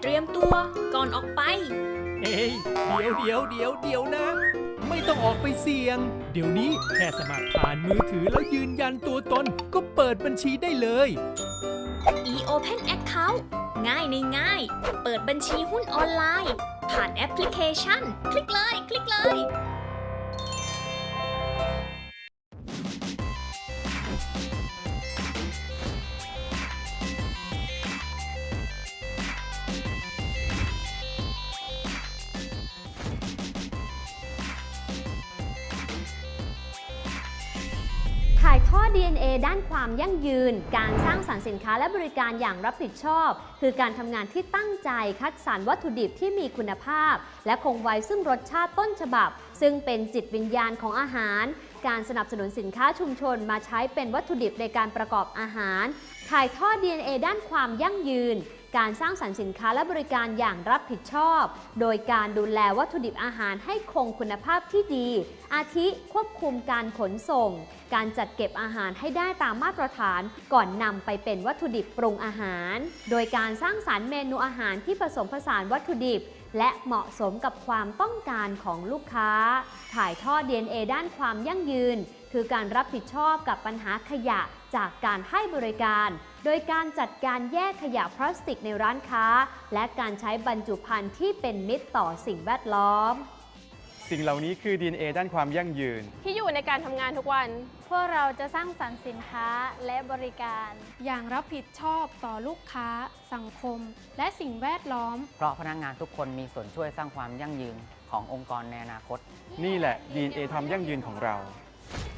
เตรียมตัวก่อนออกไปเฮ้ยเดี๋ยวนะ ไม่ต้องออกไปเสี่ยง เดี๋ยวนี้แค่สมัครผ่านมือถือแล้วยืนยันตัวตนก็เปิดบัญชีได้เลย e-Open Account ง่ายในง่ายเปิดบัญชีหุ้นออนไลน์ผ่านแอปพลิเคชันคลิกเลยถ่ายทอด DNA ด้านความยั่งยืนการสร้างสรรค์สินค้าและบริการอย่างรับผิดชอบคือการทำงานที่ตั้งใจคัดสรรวัตถุดิบที่มีคุณภาพและคงไว้ซึ่งรสชาติต้นฉบับซึ่งเป็นจิตวิญญาณของอาหารการสนับสนุนสินค้าชุมชนมาใช้เป็นวัตถุดิบในการประกอบอาหารถ่ายทอด DNA ด้านความยั่งยืนการสร้างสรรค์สินค้าและบริการอย่างรับผิดชอบโดยการดูแลวัตถุดิบอาหารให้คงคุณภาพที่ดีอาทิควบคุมการขนส่งการจัดเก็บอาหารให้ได้ตามมาตรฐานก่อนนำไปเป็นวัตถุดิบปรุงอาหารโดยการสร้างสรรค์เมนูอาหารที่ผสมผสานวัตถุดิบและเหมาะสมกับความต้องการของลูกค้าถ่ายทอด DNA ด้านความยั่งยืนคือการรับผิดชอบกับปัญหาขยะจากการให้บริการโดยการจัดการแยกขยะพลาสติกในร้านค้าและการใช้บรรจุภัณฑ์ที่เป็นมิตรต่อสิ่งแวดล้อมสิ่งเหล่านี้คือ DNA ด้านความยั่งยืนที่อยู่ในการทำงานทุกวันพวกเราจะสร้างสรรค์สินค้าและบริการอย่างรับผิดชอบต่อลูกค้าสังคมและสิ่งแวดล้อมเพราะพนักงานทุกคนมีส่วนช่วยสร้างความยั่งยืนขององค์กรในอนาคตนี่แหละ DNA ความยั่งยืนของเรา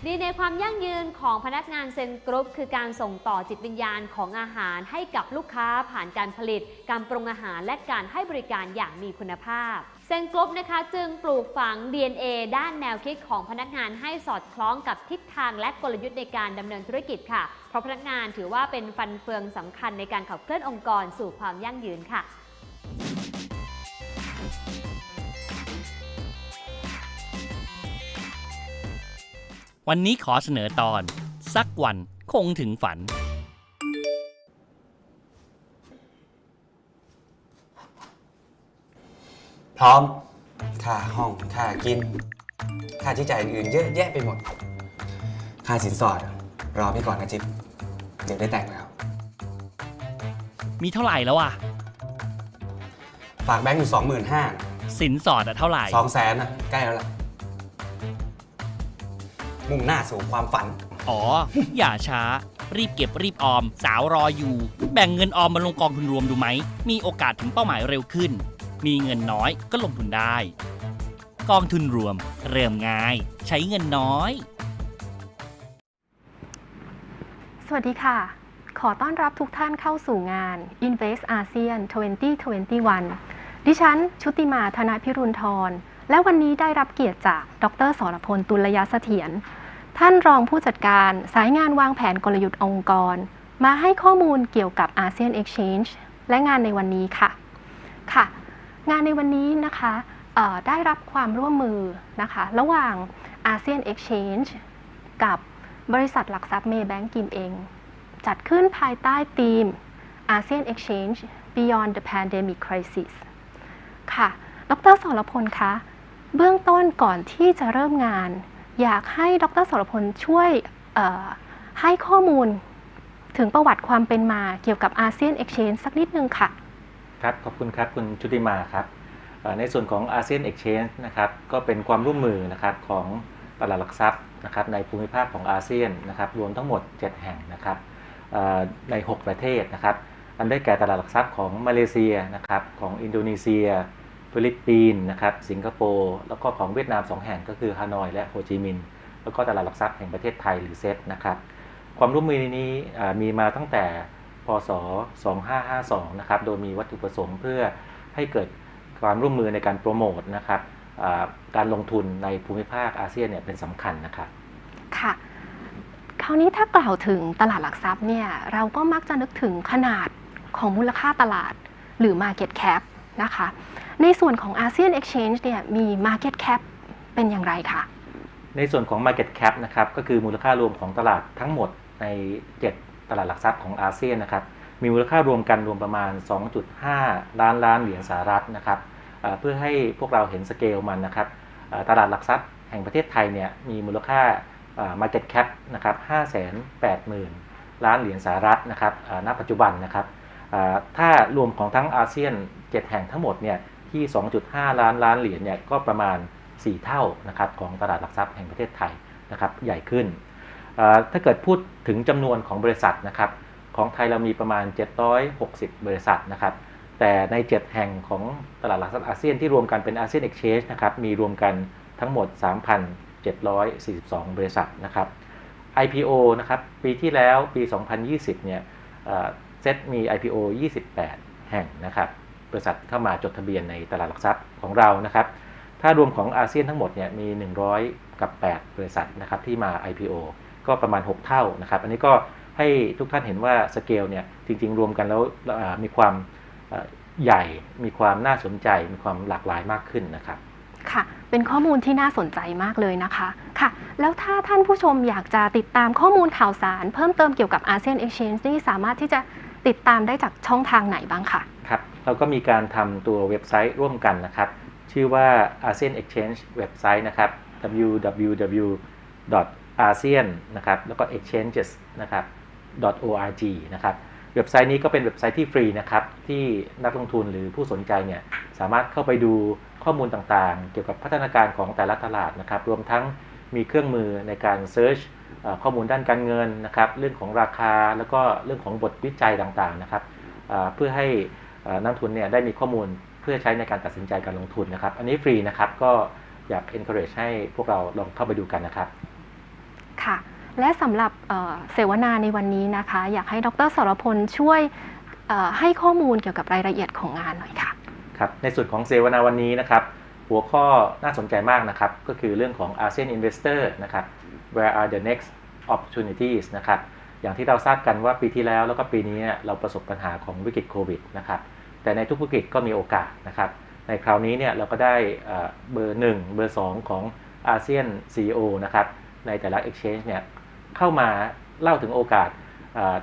DNA ความยั่งยืนของพนักงานเซนกรุ๊ปคือการส่งต่อจิตวิญญาณของอาหารให้กับลูกค้าผ่านการผลิตการปรุงอาหารและการให้บริการอย่างมีคุณภาพเซนกรุ๊ปนะคะจึงปลูกฝัง DNA ด้านแนวคิดของพนักงานให้สอดคล้องกับทิศทางและกลยุทธ์ในการดำเนินธุรกิจค่ะเพราะพนักงานถือว่าเป็นฟันเฟืองสำคัญในการขับเคลื่อนองค์กรสู่ความยั่งยืนค่ะวันนี้ขอเสนอตอนสักวันคงถึงฝันพร้อมค่าห้องค่ากินค่าใช้จ่ายอื่นๆเยอะแยะไปหมดค่าสินสอดรอพี่ก่อนนะจิ๊บเดี๋ยวได้แต่งแล้วมีเท่าไหร่แล้วอะฝากแบงค์อยู่ 25,000 สินสอดอะเท่าไหร่200,000นะใกล้แล้วล่ะมุ่งหน้าสู่ความฝันอ๋อ อย่าช้ารีบเก็บรีบออมสาวรออยู่แบ่งเงินออมมาลงกองทุนรวมดูไหมมีโอกาสถึงเป้าหมายเร็วขึ้นมีเงินน้อยก็ลงทุนได้กองทุนรวมเริ่มง่ายใช้เงินน้อยสวัสดีค่ะขอต้อนรับทุกท่านเข้าสู่งาน Invest ASEAN 2021 ดิฉันชุติมาธนพิรุณธรและวันนี้ได้รับเกียรติจากดร.สรพล ตุลยเสถียรท่านรองผู้จัดการสายงานวางแผนกลยุทธ์องค์กรมาให้ข้อมูลเกี่ยวกับ ASEAN Exchange และงานในวันนี้ค่ะงานในวันนี้นะคะได้รับความร่วมมือนะคะระหว่าง ASEAN Exchange กับบริษัทหลักทรัพย์เมย์แบงก์กิมเองจัดขึ้นภายใต้ธีม ASEAN Exchange Beyond the Pandemic Crisis ค่ะดร.สรพลคะเบื้องต้นก่อนที่จะเริ่มงานอยากให้ดร.สรพลช่วยให้ข้อมูลถึงประวัติความเป็นมาเกี่ยวกับ ASEAN Exchange สักนิดนึงค่ะครับขอบคุณครับคุณชุติมาครับในส่วนของ ASEAN Exchange นะครับก็เป็นความร่วมมือนะครับของตลาดหลักทรัพย์นะครับในภูมิภาคของอาเซียนนะครับรวมทั้งหมด7แห่งนะครับใน6ประเทศนะครับอันได้แก่ตลาดหลักทรัพย์ของมาเลเซียนะครับของอินโดนีเซียฟิลิปปินส์นะครับสิงคโปร์แล้วก็ของเวียดนาม2แห่งก็คือฮานอยและโฮจิมินห์แล้วก็ตลาดหลักทรัพย์แห่งประเทศไทยหรือเซตนะครับความร่วมมือนี้มีมาตั้งแต่พศ2552นะครับโดยมีวัตถุประสงค์เพื่อให้เกิดความร่วมมือในการโปรโมทนะครับการลงทุนในภูมิภาคอาเซียนเนี่ยเป็นสำคัญนะครับค่ะคราวนี้ถ้ากล่าวถึงตลาดหลักทรัพย์เนี่ยเราก็มักจะนึกถึงขนาดของมูลค่าตลาดหรือ Market Cap นะคะในส่วนของ ASEAN Exchange เนี่ยมี Market Cap เป็นอย่างไรคะในส่วนของ Market Cap นะครับก็คือมูลค่ารวมของตลาดทั้งหมดใน7ตลาดหลักทรัพย์ของอาเซียนนะครับ มีมูลค่ารวมกันรวมประมาณ 2.5 ล้านเหรียญสหรัฐนะครับเพื่อให้พวกเราเห็นสเกลมันนะครับตลาดหลักทรัพย์แห่งประเทศไทยเนี่ยมีมูลค่าmarket cap นะครับ 580,000 ล้านเหรียญสหรัฐนะครับณปัจจุบันนะครับถ้ารวมของทั้งอาเซียน7แห่งทั้งหมดเนี่ยที่ 2.5 ล้านเหรียญเนี่ยก็ประมาณ4 เท่านะครับของตลาดหลักทรัพย์แห่งประเทศไทยนะครับใหญ่ขึ้นถ้าเกิดพูดถึงจำนวนของบริษัทนะครับของไทยเรามีประมาณ760บริษัทนะครับแต่ใน7แห่งของตลาดหลักทรัพย์อาเซียนที่รวมกันเป็นอาเซียน Exchange นะครับมีรวมกันทั้งหมด 3,742 บริษัทนะครับ IPO นะครับปีที่แล้วปี 2020เนี่ยเซตมี IPO 28 แห่งนะครับบริษัทเข้ามาจดทะเบียนในตลาดหลักทรัพย์ของเรานะครับถ้ารวมของอาเซียนทั้งหมดเนี่ยมี108 บริษัทนะครับที่มา IPO ก็ประมาณ6 เท่านะครับอันนี้ก็ให้ทุกท่านเห็นว่าสเกลเนี่ยจริงๆรวมกันแล้วมีความใหญ่มีความน่าสนใจมีความหลากหลายมากขึ้นนะครับค่ะเป็นข้อมูลที่น่าสนใจมากเลยนะคะค่ะแล้วถ้าท่านผู้ชมอยากจะติดตามข้อมูลข่าวสารเพิ่มเติมเกี่ยวกับ ASEAN Exchange นี่สามารถที่จะติดตามได้จากช่องทางไหนบ้างคะครับเราก็มีการทำตัวเว็บไซต์ร่วมกันนะครับชื่อว่า ASEAN Exchange เว็บไซต์นะครับ www.asean นะครับแล้วก็ exchanges นะครับ .org นะครับเว็บไซต์นี้ก็เป็นเว็บไซต์ที่ฟรีนะครับที่นักลงทุนหรือผู้สนใจเนี่ยสามารถเข้าไปดูข้อมูลต่างๆเกี่ยวกับพัฒนาการของแต่ละตลาดนะครับรวมทั้งมีเครื่องมือในการเซิร์ชข้อมูลด้านการเงินนะครับเรื่องของราคาแล้วก็เรื่องของบทวิจัยต่างๆนะครับเพื่อให้นักลงทุนเนี่ยได้มีข้อมูลเพื่อใช้ในการตัดสินใจการลงทุนนะครับอันนี้ฟรีนะครับก็อยาก encourage ให้พวกเราลองเข้าไปดูกันนะครับค่ะและสำหรับเสวนาในวันนี้นะคะอยากให้ดร.สรพลช่วยให้ข้อมูลเกี่ยวกับรายละเอียดของงานหน่อยค่ะครับในส่วนของเสวนาวันนี้นะครับหัวข้อน่าสนใจมากนะครับก็คือเรื่องของ ASEAN Investor นะครับ Where are the next opportunities นะครับอย่างที่เราทราบกันว่าปีที่แล้วก็ปีนี้เราประสบปัญหาของวิกฤตโควิดนะครับแต่ในทุกวิกฤตก็มีโอกาสนะครับในคราวนี้เนี่ยเราก็ได้เบอร์1เบอร์2ของ ASEAN CEO นะครับในแต่ละ Exchange เนี่ยเข้ามาเล่าถึงโอกาส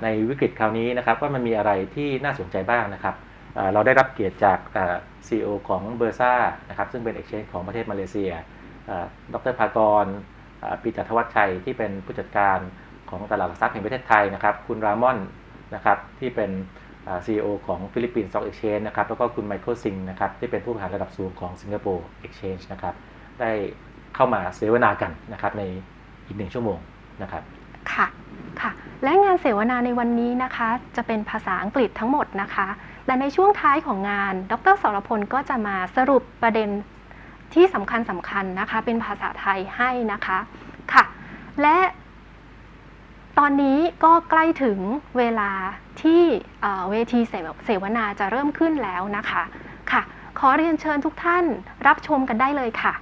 ในวิกฤตคราวนี้นะครับว่ามันมีอะไรที่น่าสนใจบ้างนะครับเราได้รับเกียรติจาก CEO ของเบอร์ซ่านะครับซึ่งเป็น Exchange ของประเทศมาเลเซียดร.ภากรปิจัทวัชชัยที่เป็นผู้จัดการของตลาดหลักทรัพย์แห่งประเทศไทยนะครับคุณรามอนนะครับที่เป็นCEO ของฟิลิปปินส์ Stock Exchange นะครับแล้วก็คุณไมเคิลซิงนะครับที่เป็นผู้บริหารระดับสูงของสิงคโปร์ Exchange นะครับได้เข้ามาเสวนากันนะครับในอีก1 ชั่วโมงนะครับค่ะค่ะและงานเสวนาในวันนี้นะคะจะเป็นภาษาอังกฤษทั้งหมดนะคะและในช่วงท้ายของงานดร.สรพลก็จะมาสรุปประเด็นที่สำคัญนะคะเป็นภาษาไทยให้นะคะค่ะและตอนนี้ก็ใกล้ถึงเวลาที่เวทีเสวนาจะเริ่มขึ้นแล้วนะคะค่ะขอเรียนเชิญทุกท่านรับชมกันได้เลยค่ะ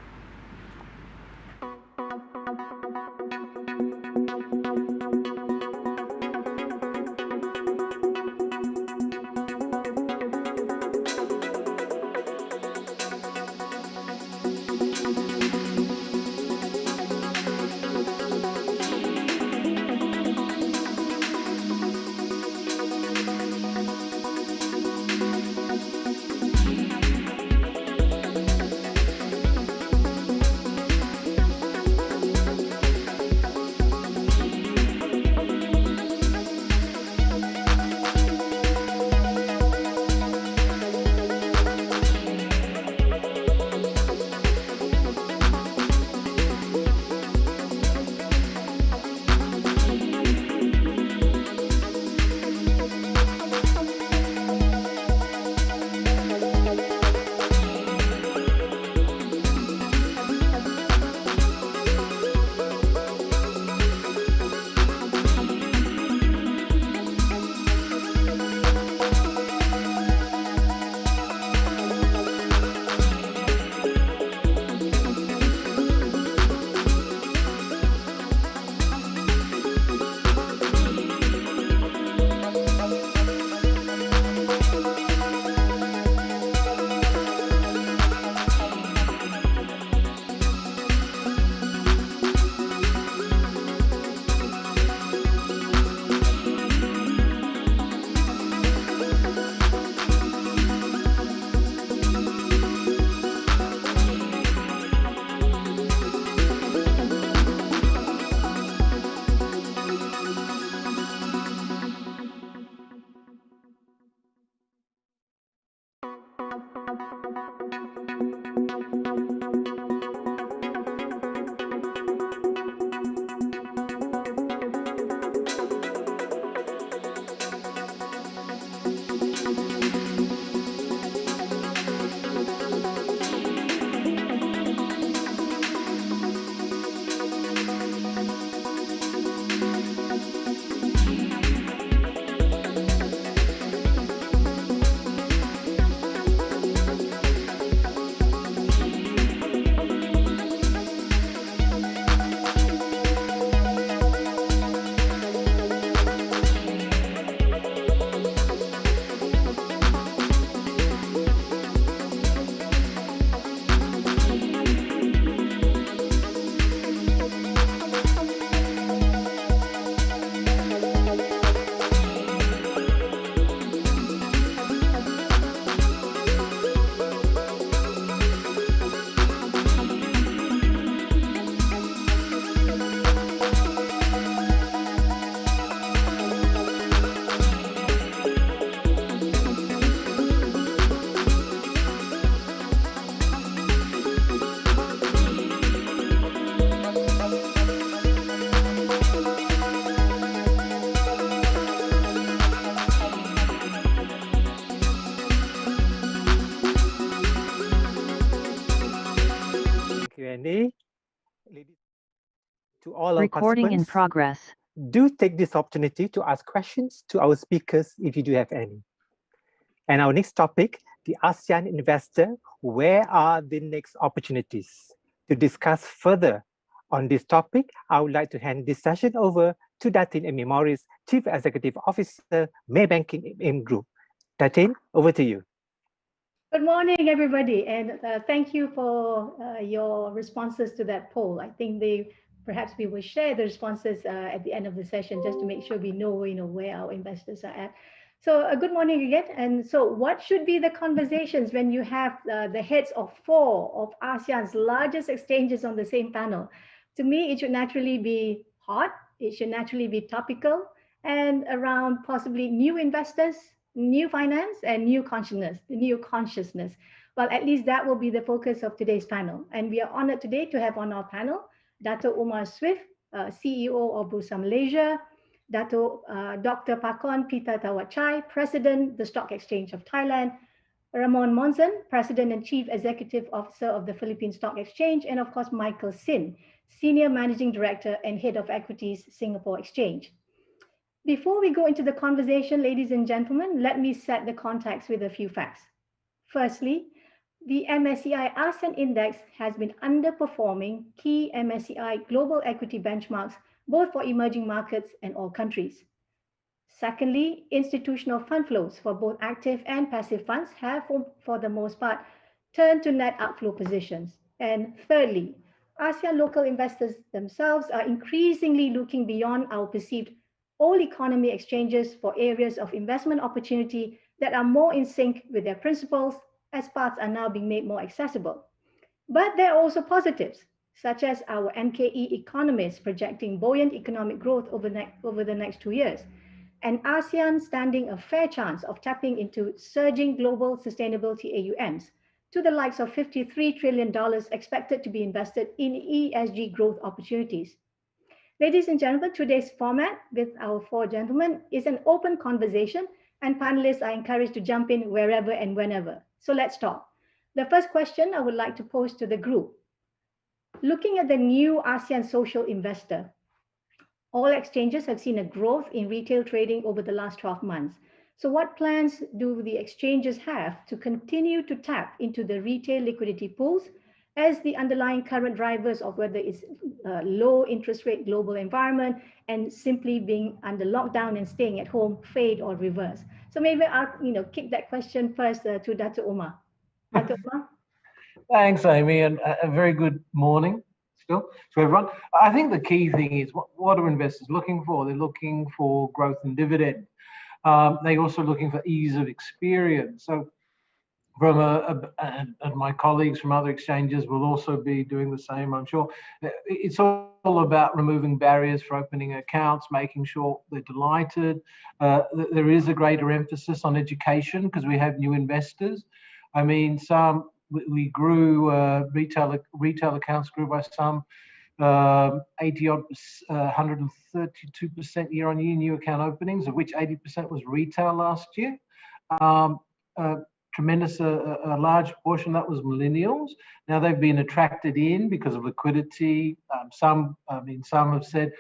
all our Recording in participants. progress. Do take this opportunity to ask questions to our speakers if you do have any. And our next topic, the ASEAN investor, where are the next opportunities? To discuss further on this topic, I would like to hand this session over to Datin Amy Morris, Chief Executive Officer, Maybanking Group. Datin, over to you. Good morning, everybody, and thank you for your responses to that poll. I think perhaps we will share the responses at the end of the session just to make sure we know, where our investors are at. So good morning again. And so what should be the conversations when you have the heads of 4 of ASEAN's largest exchanges on the same panel? To me, it should naturally be hot. It should naturally be topical and around possibly new investors, new finance, and new consciousness. Well, at least that will be the focus of today's panel. And we are honored today to have on our panel Dato Umar Swift, CEO of Bursa Malaysia, Dr. Pakon Pita Tawachai, President, the Stock Exchange of Thailand, Ramon Monzon, President and Chief Executive Officer of the Philippine Stock Exchange, and of course, Michael Sin, Senior Managing Director and Head of Equities, Singapore Exchange. Before we go into the conversation, ladies and gentlemen, let me set the context with a few facts. Firstly, the MSCI ASEAN Index has been underperforming key MSCI global equity benchmarks, both for emerging markets and all countries. Secondly, institutional fund flows for both active and passive funds have, for the most part, turned to net outflow positions. And thirdly, ASEAN local investors themselves are increasingly looking beyond our perceived all economy exchanges for areas of investment opportunity that are more in sync with their principles, as paths are now being made more accessible. But there are also positives, such as our NKE economists projecting buoyant economic growth over the next 2 years, and ASEAN standing a fair chance of tapping into surging global sustainability AUMs to the likes of $53 trillion expected to be invested in ESG growth opportunities. Ladies and gentlemen, today's format with our 4 gentlemen is an open conversation, and panelists are encouraged to jump in wherever and whenever. So let's talk. The first question I would like to pose to the group. Looking at the new ASEAN social investor, all exchanges have seen a growth in retail trading over the last 12 months. So what plans do the exchanges have to continue to tap into the retail liquidity pools as the underlying current drivers of whether it's low interest rate global environment and simply being under lockdown and staying at home fade or reverse? So maybe I'll kick that question first to Dr. Umar. Dr. Umar? Thanks, Amy, and a very good morning still to everyone. I think the key thing is what are investors looking for? They're looking for growth and dividend. They're also looking for ease of experience. So from and my colleagues from other exchanges will also be doing the same, I'm sure. It's all about removing barriers for opening accounts, making sure they're delighted. There is a greater emphasis on education because we have new investors. I mean, we grew retail accounts grew by some 132% year on year new account openings, of which 80% was retail last year. Tremendous, a large portion that was millennials. Now they've been attracted in because of liquidity. Some have said,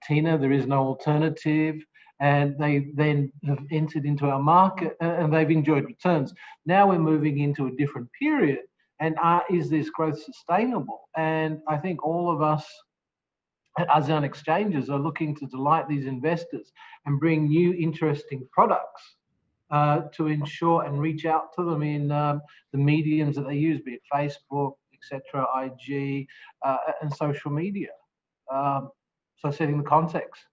Tina, there is no alternative. And they then have entered into our market and they've enjoyed returns. Now we're moving into a different period. And is this growth sustainable? And I think all of us at ASEAN exchanges are looking to delight these investors and bring new interesting products to ensure and reach out to them in the mediums that they use, be it Facebook, etc., IG, and social media. So setting the context.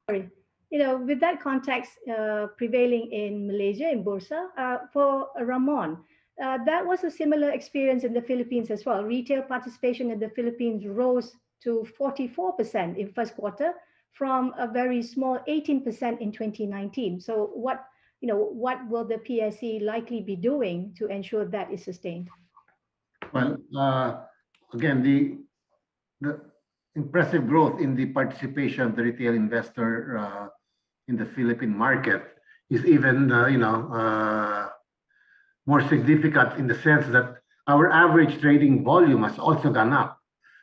With that context prevailing in Malaysia, in Bursa, for Ramon, that was a similar experience in the Philippines as well. Retail participation in the Philippines rose to 44% in first quarter from a very small 18% in 2019. So what will the PSE likely be doing to ensure that is sustained? Well, again, the impressive growth in the participation of the retail investor in the Philippine market is even more significant in the sense that our average trading volume has also gone up.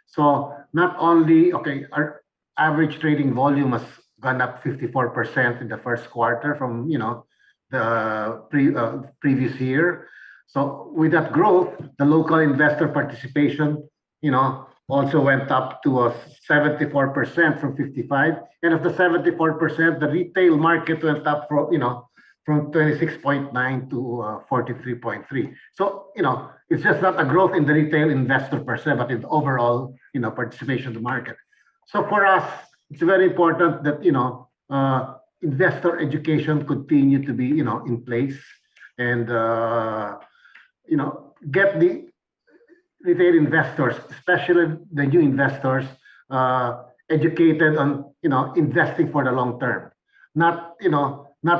So not only, okay, our average trading volume has gone up 54% in the first quarter from, the previous year. So with that growth, the local investor participation, also went up to 74% from 55. And of the 74%, the retail market went up from 26.9 to 43.3. So, it's just not a growth in the retail investor per se, but in the overall, participation of the market. So for us, it's very important that, investor education continue to be, in place and, get the retail investors, especially the new investors, educated on, investing for the long term, not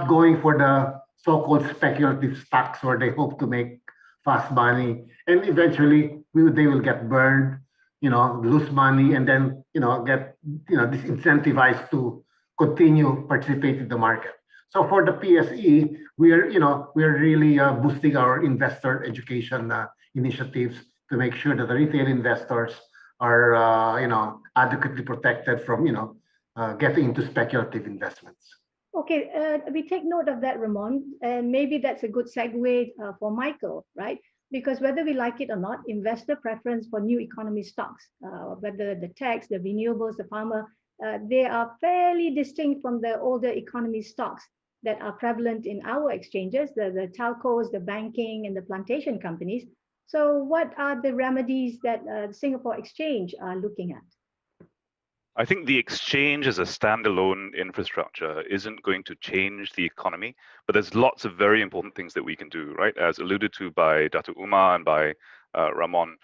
going for the so-called speculative stocks where they hope to make fast money and eventually they will get burned, lose money and then, get, disincentivized to continue participating in the market. So for the PSE, we're really boosting our investor education initiatives to make sure that the retail investors are, adequately protected from, getting into speculative investments. Okay, we take note of that, Ramon, and maybe that's a good segue for Michael, right? Because whether we like it or not, investor preference for new economy stocks, whether the tech, the renewables, the pharma, they are fairly distinct from the older economy stocks that are prevalent in our exchanges, the telcos, the banking, and the plantation companies. So what are the remedies that Singapore Exchange are looking at? I think the exchange as a standalone infrastructure isn't going to change the economy, but there's lots of very important things that we can do, right? As alluded to by Dr. Umar and by Ramon,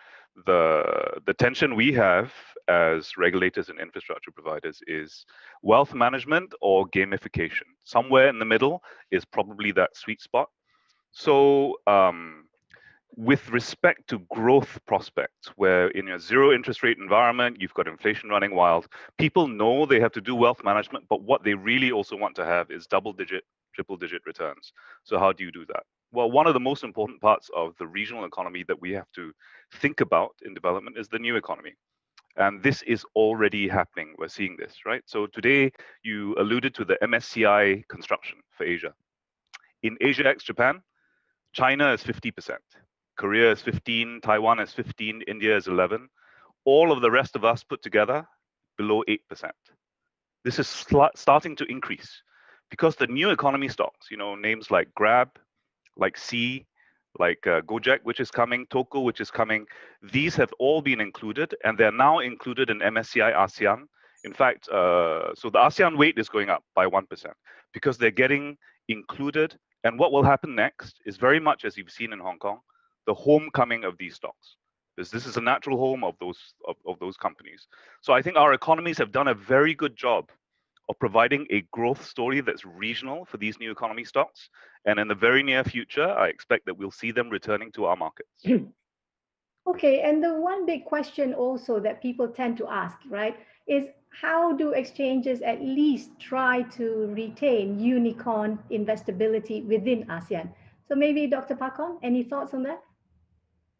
the tension we have as regulators and infrastructure providers is wealth management or gamification. Somewhere in the middle is probably that sweet spot. So with respect to growth prospects, where in a zero interest rate environment, you've got inflation running wild, people know they have to do wealth management, but what they really also want to have is double-digit, triple-digit returns. So how do you do that? Well, one of the most important parts of the regional economy that we have to think about in development is the new economy. And this is already happening. We're seeing this, right? So today, you alluded to the MSCI construction for Asia. In Asia ex-Japan, China is 50%. Korea is 15, Taiwan is 15, India is 11. All of the rest of us put together, below 8%. This is starting to increase because the new economy stocks, names like Grab, like Sea, like Gojek, which is coming, Toko, which is coming, these have all been included and they're now included in MSCI ASEAN. In fact, so the ASEAN weight is going up by 1% because they're getting included. And what will happen next is very much as you've seen in Hong Kong, the homecoming of these stocks. This is a natural home of those companies. So I think our economies have done a very good job of providing a growth story that's regional for these new economy stocks. And in the very near future, I expect that we'll see them returning to our markets. Okay, and the one big question also that people tend to ask, right, is how do exchanges at least try to retain unicorn investability within ASEAN? So maybe Dr. Pakon, any thoughts on that?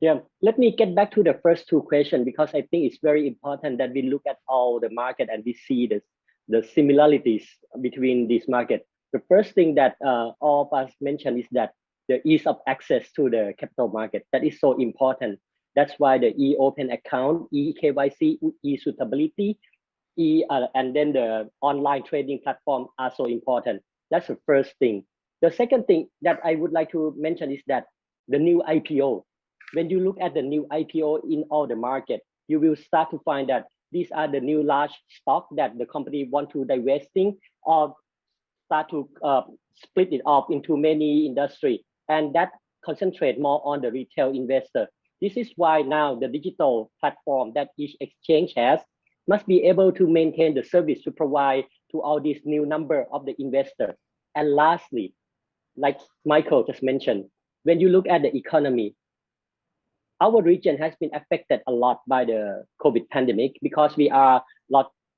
Yeah, let me get back to the first two questions because I think it's very important that we look at all the market and we see the similarities between this market. The first thing that all of us mentioned is that the ease of access to the capital market. That is so important. That's why the e-open account, e-KYC, e-suitability, and then the online trading platform are so important. That's the first thing. The second thing that I would like to mention is that the new IPO. When you look at the new IPO in all the market, you will start to find that these are the new large stock that the company want to divesting or start to split it off into many industry, and that concentrate more on the retail investor. This is why now the digital platform that each exchange has must be able to maintain the service to provide to all these new number of the investor. And lastly, like Michael just mentioned, when you look at the economy, our region has been affected a lot by the COVID pandemic because we are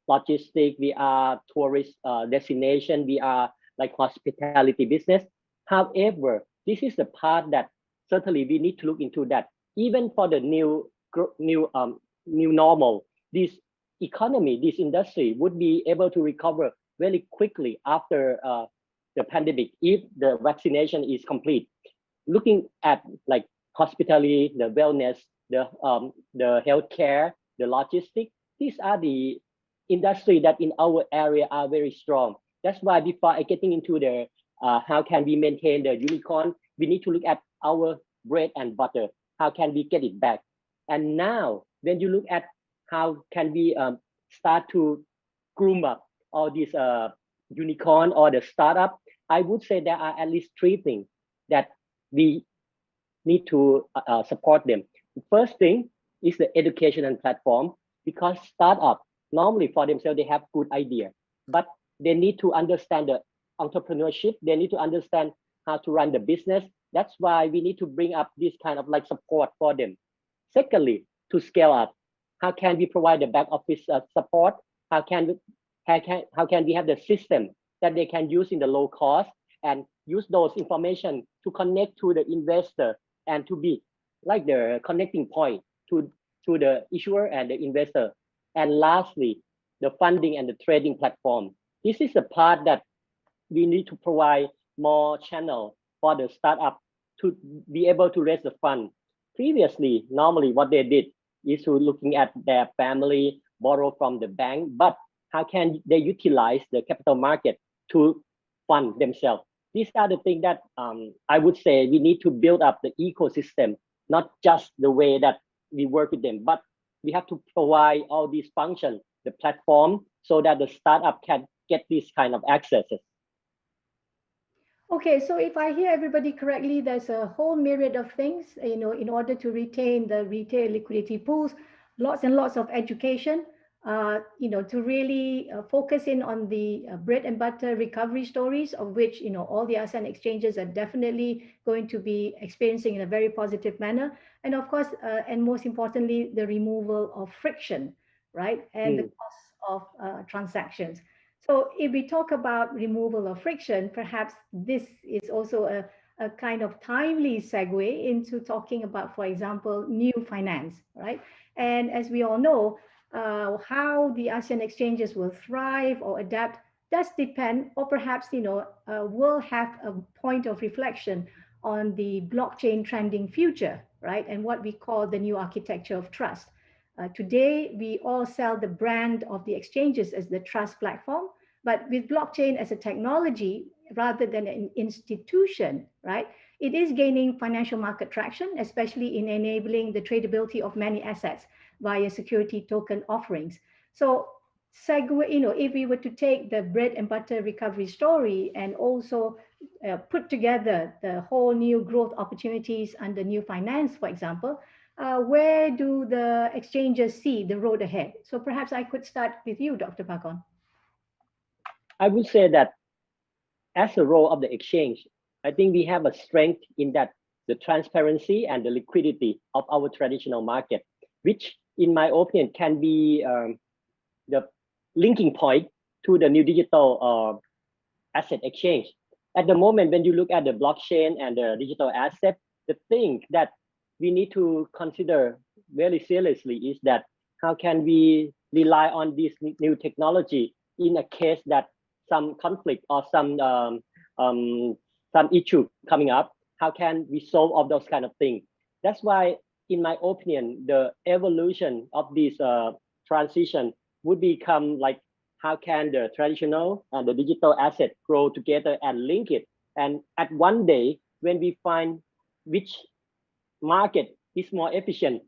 logistic, we are tourist destination, we are like hospitality business. However, this is the part that certainly we need to look into that. even for the new normal, this economy, this industry would be able to recover very quickly after the pandemic if the vaccination is complete. Looking at like hospitality, the wellness, the healthcare, the logistics, these are the industry that in our area are very strong. That's why before I getting into the how can we maintain the unicorn, we need to look at our bread and butter. How can we get it back? And now when you look at how can we start to groom up all these unicorn or the startup, I would say there are at least three things that we need to support them. The first thing is the education and platform, because startup normally for themselves they have good idea, but they need to understand the entrepreneurship. They need to understand how to run the business. That's why we need to bring up this kind of like support for them. Secondly, to scale up, how can we provide the back office support? How can we have the system that they can use in the low cost and use those information to connect to the investor and to be like the connecting point to the issuer and the investor. And lastly, the funding and the trading platform. This is the part that we need to provide more channel for the startup to be able to raise the fund. Previously, normally what they did is to looking at their family, borrow from the bank, but how can they utilize the capital market to fund themselves? These are the things that I would say we need to build up the ecosystem, not just the way that we work with them, but we have to provide all these functions, the platform, so that the startup can get this kind of accesses. Okay, so if I hear everybody correctly, there's a whole myriad of things, in order to retain the retail liquidity pools, lots and lots of education, to really focus in on the bread and butter recovery stories, of which, all the ASEAN exchanges are definitely going to be experiencing in a very positive manner. And of course, and most importantly, the removal of friction, right? And the cost of transactions. So if we talk about removal of friction, perhaps this is also a kind of timely segue into talking about, for example, new finance, right? And as we all know, how the ASEAN exchanges will thrive or adapt does depend, or perhaps, will have a point of reflection on the blockchain trending future, right? And what we call the new architecture of trust. Today, we all sell the brand of the exchanges as the trust platform, but with blockchain as a technology rather than an institution, right? It is gaining financial market traction, especially in enabling the tradability of many assets via security token offerings. So, if we were to take the bread and butter recovery story and also put together the whole new growth opportunities under new finance, for example, where do the exchanges see the road ahead? So perhaps I could start with you, Dr. Pakon. I would say that as a role of the exchange, I think we have a strength in that the transparency and the liquidity of our traditional market, which in my opinion can be the linking point to the new digital asset exchange. At the moment, when you look at the blockchain and the digital asset, the thing that we need to consider very seriously is that how can we rely on this new technology in a case that some conflict or some issue coming up, how can we solve all those kind of things? That's why, in my opinion, the evolution of this transition would become like, how can the traditional and the digital asset grow together and link it? And at one day, when we find which market is more efficient,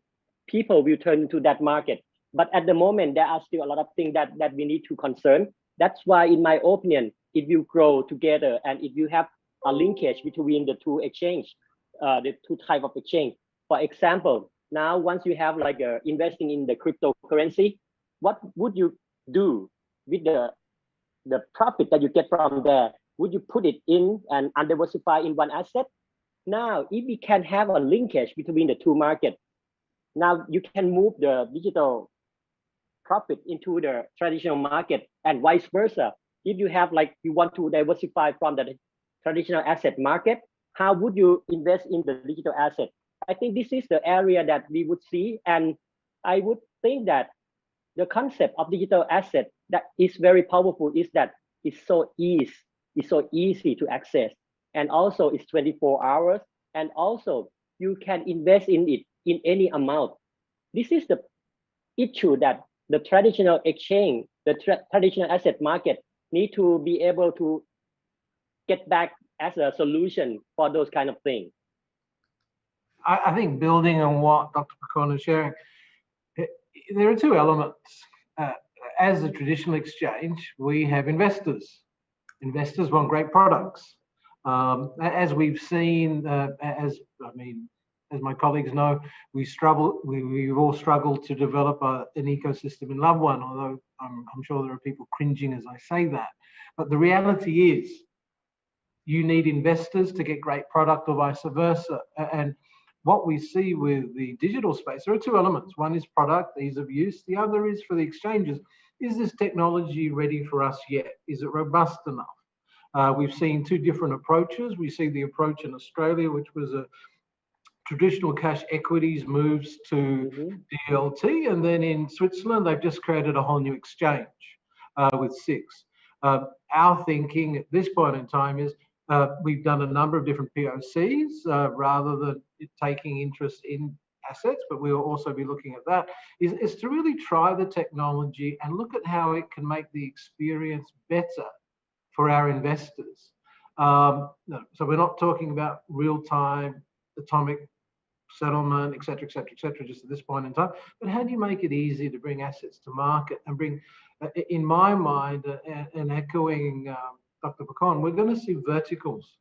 people will turn to that market. But at the moment, there are still a lot of things that we need to concern. That's why, in my opinion, it will grow together and it will have a linkage between the two exchange, the two type of exchange. For example, now once you have like investing in the cryptocurrency, what would you do with the profit that you get from there? Would you put it in and diversify in one asset? Now, if we can have a linkage between the two markets, now you can move the digital profit into the traditional market and vice versa. If you have like, you want to diversify from the traditional asset market, how would you invest in the digital asset? I think this is the area that we would see, and I would think that the concept of digital asset that is very powerful is that it's so easy to access, and also it's 24 hours, and also you can invest in it in any amount. This is the issue that the traditional exchange, the traditional asset market need to be able to get back as a solution for those kind of things. I think building on what Dr. Pakon is sharing, there are two elements. As a traditional exchange, we have investors. Investors want great products. As we've seen, as my colleagues know, we've all struggled to develop an ecosystem in Love One, although I'm sure there are people cringing as I say that. But the reality is, you need investors to get great product or vice versa. And what we see with the digital space, there are two elements. One is product, ease of use. The other is for the exchanges. Is this technology ready for us yet? Is it robust enough? We've seen two different approaches. We see the approach in Australia, which was a traditional cash equities moves to DLT. And then in Switzerland, they've just created a whole new exchange with SIX. Our thinking at this point in time is we've done a number of different POCs rather than taking interest in assets, but we'll also be looking at that, is to really try the technology and look at how it can make the experience better for our investors. So we're not talking about real-time atomic settlement, et cetera, just at this point in time, but how do you make it easy to bring assets to market and bring, in my mind, and echoing Dr. Pakon, we're going to see verticals.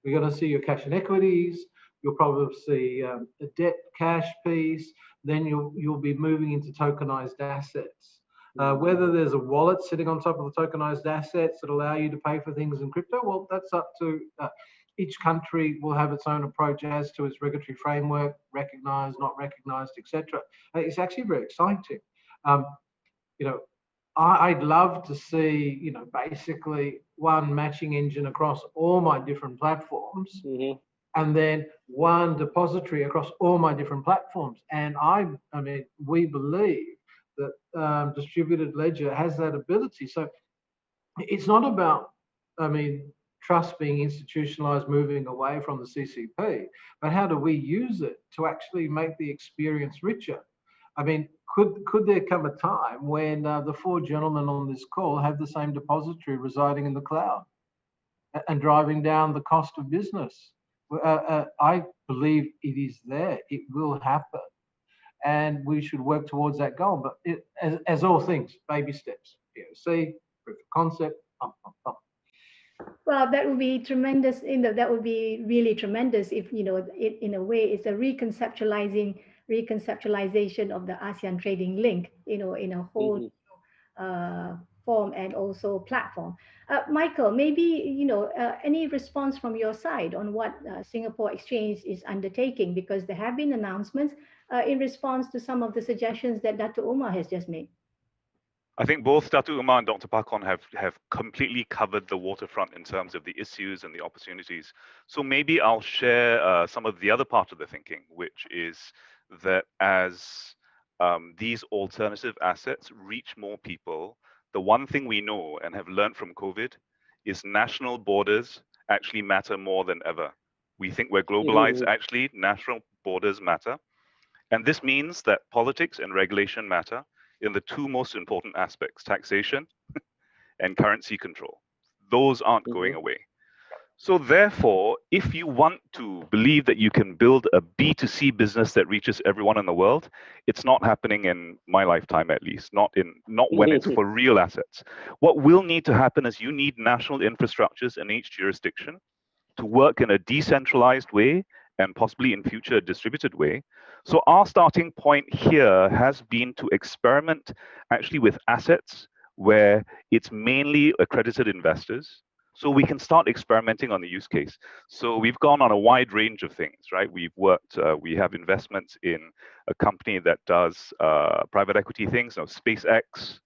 We're going to see your cash and equities. You'll probably see a debt cash piece. Then you'll be moving into tokenized assets. Whether there's a wallet sitting on top of the tokenized assets that allow you to pay for things in crypto, well, that's up to each country will have its own approach as to its regulatory framework, recognized, not recognized, etc. It's actually very exciting. I'd love to see, basically one matching engine across all my different platforms, and then one depository across all my different platforms. And we believe that distributed ledger has that ability. So it's not about, trust being institutionalized, moving away from the CCP, but how do we use it to actually make the experience richer? Could there come a time when the four gentlemen on this call have the same depository residing in the cloud and driving down the cost of business? I believe it is there. It will happen. And we should work towards that goal. But as all things, baby steps. POC, proof of concept, Well, that would be tremendous. That would be really tremendous if, it, in a way, it's a reconceptualization of the ASEAN trading link, in a whole form and also platform. Michael, maybe, any response from your side on what Singapore Exchange is undertaking, because there have been announcements in response to some of the suggestions that Dr. Umar has just made. I think both Dr. Umar and Dr. Pakon have completely covered the waterfront in terms of the issues and the opportunities. So maybe I'll share some of the other part of the thinking, which is that as these alternative assets reach more people, the one thing we know and have learned from COVID is national borders actually matter more than ever. We think we're globalized, actually national borders matter. And this means that politics and regulation matter in the two most important aspects, taxation and currency control. Those aren't going away. So therefore, if you want to believe that you can build a B2C business that reaches everyone in the world, it's not happening in my lifetime, at least, not when it's for real assets. What will need to happen is you need national infrastructures in each jurisdiction to work in a decentralized way and possibly in future a distributed way. So our starting point here has been to experiment actually with assets where it's mainly accredited investors, so we can start experimenting on the use case. So we've gone on a wide range of things, right? We've worked, we have investments in a company that does private equity things, SpaceX,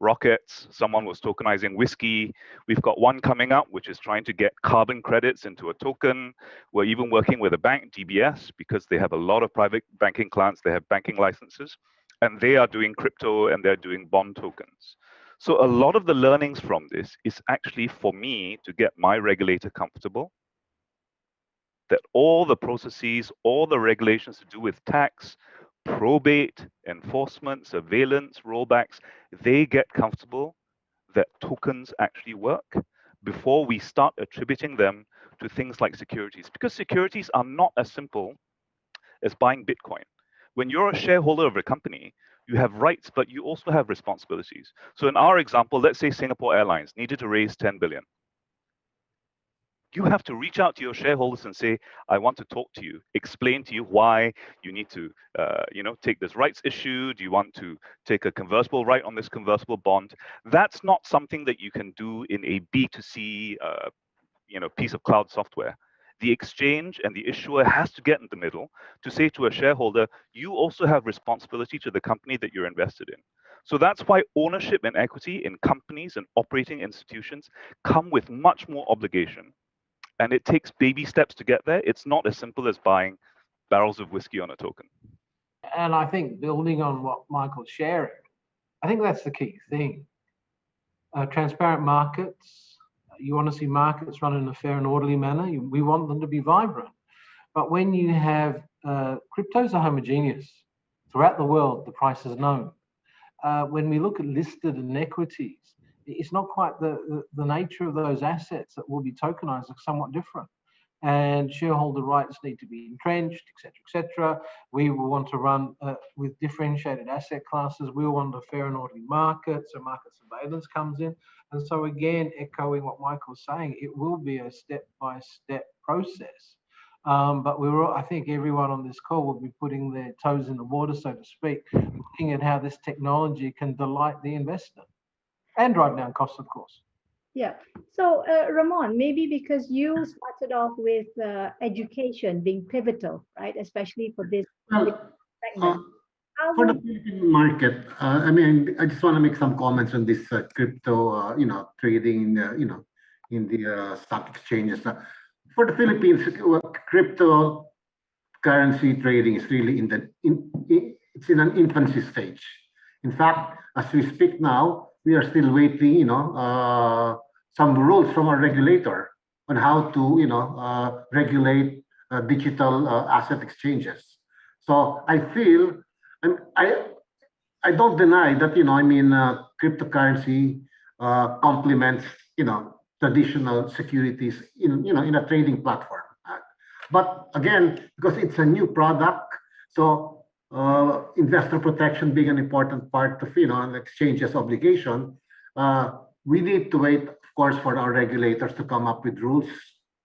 rockets. Someone was tokenizing whiskey. We've got one coming up, which is trying to get carbon credits into a token. We're even working with a bank, DBS, because they have a lot of private banking clients. They have banking licenses, and they are doing crypto and they're doing bond tokens. So a lot of the learnings from this is actually for me to get my regulator comfortable that all the processes, all the regulations to do with tax, probate, enforcement, surveillance, rollbacks, they get comfortable that tokens actually work before we start attributing them to things like securities. Because securities are not as simple as buying Bitcoin. When you're a shareholder of a company, you have rights, but you also have responsibilities. So in our example, let's say Singapore Airlines needed to raise 10 billion. You have to reach out to your shareholders and say, I want to talk to you, explain to you why you need to take this rights issue. Do you want to take a convertible right on this convertible bond? That's not something that you can do in a B2C piece of cloud software. The exchange and the issuer has to get in the middle to say to a shareholder, you also have responsibility to the company that you're invested in. So that's why ownership and equity in companies and operating institutions come with much more obligation. And it takes baby steps to get there. It's not as simple as buying barrels of whiskey on a token. And I think building on what Michael's sharing, I think that's the key thing. Transparent markets, you want to see markets run in a fair and orderly manner. We want them to be vibrant. But when you have cryptos are homogeneous. Throughout the world, the price is known. When we look at listed and equities, it's not quite the nature of those assets that will be tokenized are somewhat different. And shareholder rights need to be entrenched, etc. We will want to run with differentiated asset classes. We want a fair and orderly market, so market surveillance comes in. And so again, echoing what Michael's saying, it will be a step-by-step process. But I think everyone on this call will be putting their toes in the water, so to speak, looking at how this technology can delight the investor and drive down costs, of course. Yeah. So, Ramon, maybe because you started off with education being pivotal, right? Especially for this segment. For the Philippine market, I just want to make some comments on this crypto, trading, in the stock exchanges. For the Philippines, cryptocurrency trading is really it's in an infancy stage. In fact, as we speak now, we are still waiting, some rules from our regulator on how to, regulate digital asset exchanges. So I feel, I don't deny that, cryptocurrency complements, traditional securities in a trading platform. But again, because it's a new product, so investor protection being an important part of an exchange's obligation, we need to wait, of course, for our regulators to come up with rules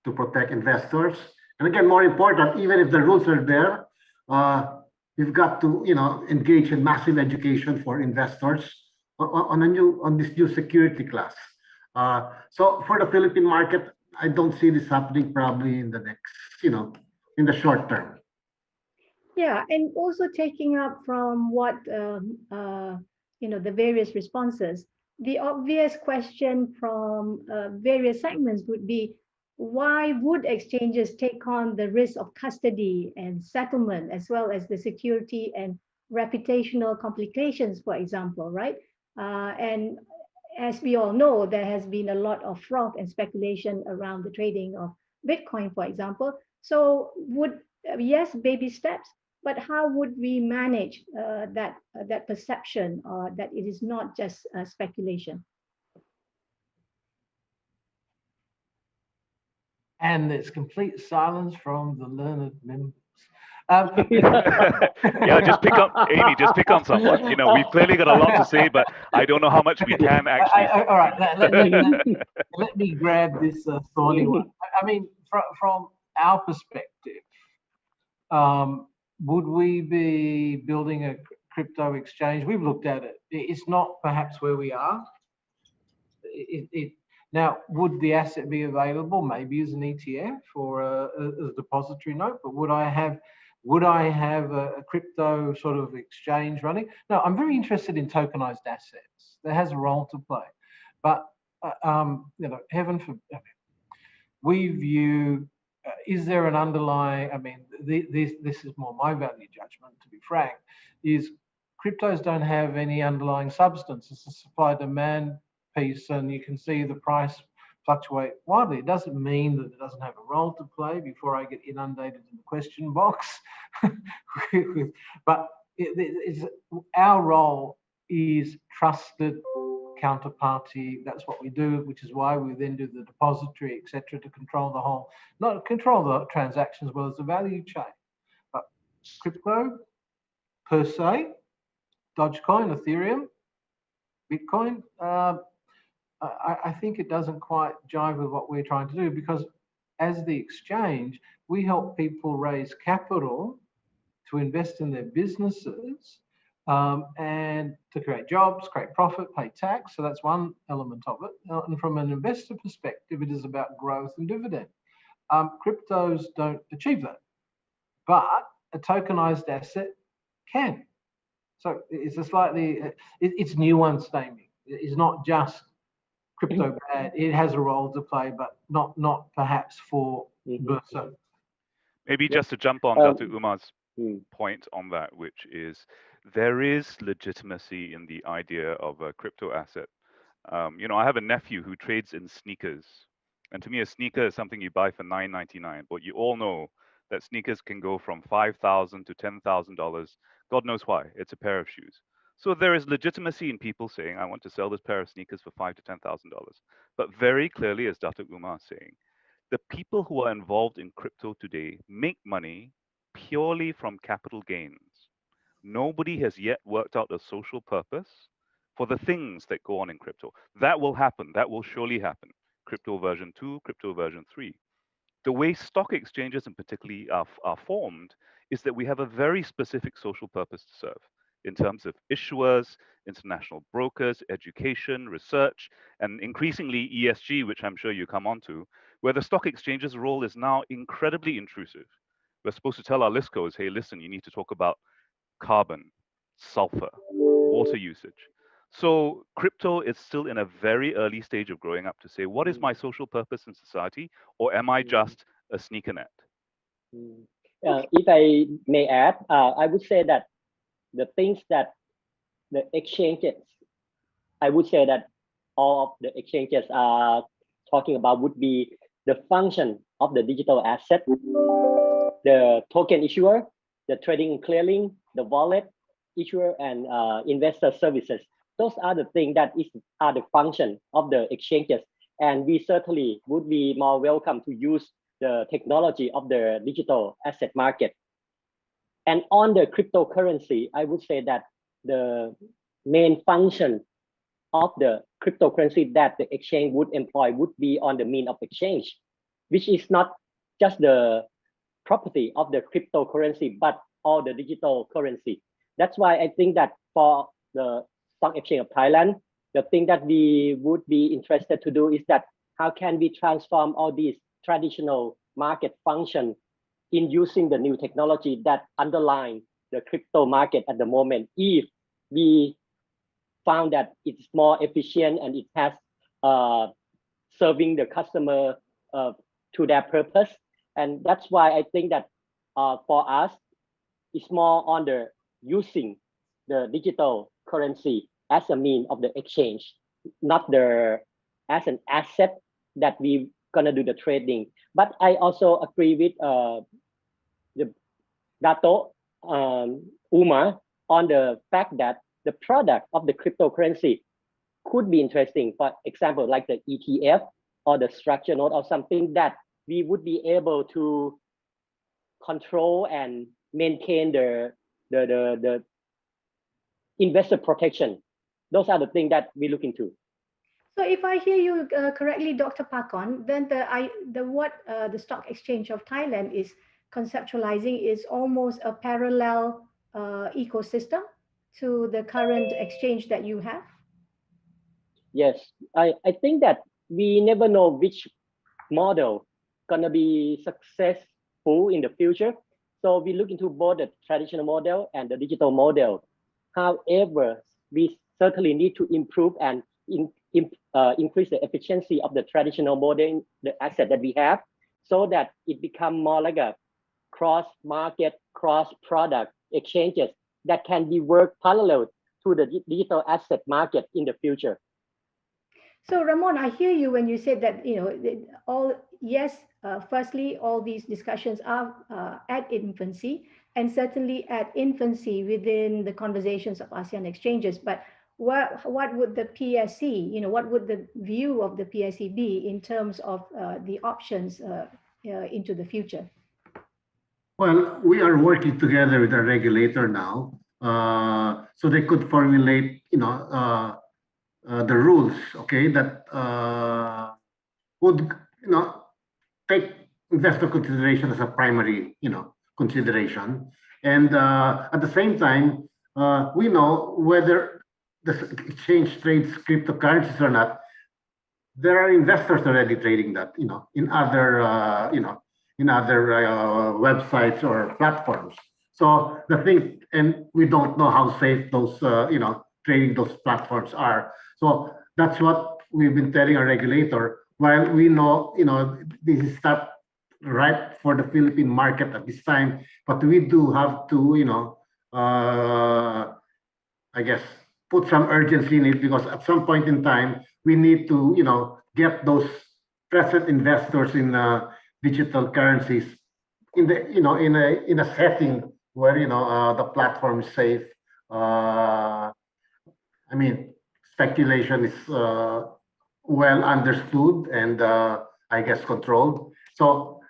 to protect investors. And again, more important, even if the rules are there, we've got to engage in massive education for investors on this new security class. So for the Philippine market, I don't see this happening probably in the next, in the short term. Yeah, and also taking up from what the various responses, the obvious question from various segments would be, why would exchanges take on the risk of custody and settlement, as well as the security and reputational complications, for example, right? And as we all know, there has been a lot of froth and speculation around the trading of Bitcoin, for example. So yes, baby steps, but how would we manage that perception that it is not just speculation? And there's complete silence from the learned members. Yeah, just pick up, Amy, just pick on someone. We've clearly got a lot to say, but I don't know how much we can actually. All right, let me grab this thorny one. I mean, from our perspective, would we be building a crypto exchange? We've looked at it. It's not perhaps where we are. Now, would the asset be available maybe as an ETF or as a depository note? But would I have Would I have a crypto sort of exchange running? No, I'm very interested in tokenized assets. That has a role to play. But, heaven forbid, we view, is there an underlying, this is more my value judgment, to be frank, is cryptos don't have any underlying substance. It's a supply-demand piece, and you can see the price fluctuate widely. It doesn't mean that it doesn't have a role to play before I get inundated in the question box. But our role is trusted counterparty. That's what we do, which is why we then do the depository, etc., to control the whole, not control the transaction as well as the value chain. But crypto per se, Dogecoin, Ethereum, Bitcoin, I think it doesn't quite jive with what we're trying to do, because as the exchange, we help people raise capital to invest in their businesses, and to create jobs, create profit, pay tax. So that's one element of it. And from an investor perspective, it is about growth and dividend. Cryptos don't achieve that, but a tokenized asset can. So it's a slightly, it's nuanced naming. It's not just crypto bad. It has a role to play, but not perhaps for Bursa. Maybe just to jump on Dr. Umar's point on that, which is there is legitimacy in the idea of a crypto asset. I have a nephew who trades in sneakers. And to me, a sneaker is something you buy for $9.99. But you all know that sneakers can go from $5,000 to $10,000. God knows why. It's a pair of shoes. So there is legitimacy in people saying, I want to sell this pair of sneakers for $5,000 to $10,000. But very clearly, as Dr. Umar is saying, the people who are involved in crypto today make money purely from capital gains. Nobody has yet worked out a social purpose for the things that go on in crypto. That will happen. That will surely happen. Crypto version 2, crypto version 3. The way stock exchanges in particularly are formed is that we have a very specific social purpose to serve in terms of issuers, international brokers, education, research, and increasingly ESG, which I'm sure you come on to, where the stock exchange's role is now incredibly intrusive. We're supposed to tell our listcos, hey, listen, you need to talk about carbon, sulfur, water usage. So crypto is still in a very early stage of growing up to say, what is my social purpose in society, or am I just a sneakernet? If I may add, I would say that the things that the exchanges, I would say that all of the exchanges are talking about would be the function of the digital asset, the token issuer, the trading and clearing, the wallet issuer, and investor services. Those are the things that are the function of the exchanges. And we certainly would be more welcome to use the technology of the digital asset market. And on the cryptocurrency, I would say that the main function of the cryptocurrency that the exchange would employ would be on the mean of exchange, which is not just the property of the cryptocurrency, but all the digital currency. That's why I think that for the Stock Exchange of Thailand, the thing that we would be interested to do is that how can we transform all these traditional market function in using the new technology that underline the crypto market at the moment, if we found that it's more efficient and it has serving the customer to their purpose. And that's why I think that for us, it's more on the using the digital currency as a mean of the exchange, not as an asset that we gonna do the trading. But I also agree with the Dato Umar on the fact that the product of the cryptocurrency could be interesting. For example, like the ETF or the structure note or something that we would be able to control and maintain the investor protection. Those are the things that we look into. So if I hear you correctly, Dr. Pakon, then the Stock Exchange of Thailand is conceptualizing is almost a parallel ecosystem to the current exchange that you have? Yes, I think that we never know which model gonna be successful in the future. So we look into both the traditional model and the digital model. However, we certainly need to improve and increase the efficiency of the traditional model, the asset that we have, so that it become more like a cross-market, cross-product exchanges that can be worked parallel to the digital asset market in the future. So Ramon, I hear you when you said that, firstly, all these discussions are at infancy, and certainly at infancy within the conversations of ASEAN exchanges. But what would the PSC, what would the view of the PSC be in terms of the options into the future? Well, we are working together with our regulator now, so they could formulate, the rules, okay, that would, take investor consideration as a primary, consideration. And at the same time, we know whether the exchange trades cryptocurrencies or not. There are investors already trading that, in other, websites or platforms. So the thing, and we don't know how safe those, trading those platforms are. So that's what we've been telling our regulator. While we know, this is not right for the Philippine market at this time, but we do have to, I guess, put some urgency in it, because at some point in time, we need to, get those present investors in digital currencies in the, in a setting where, the platform is safe. I mean, speculation is well understood and I guess controlled. So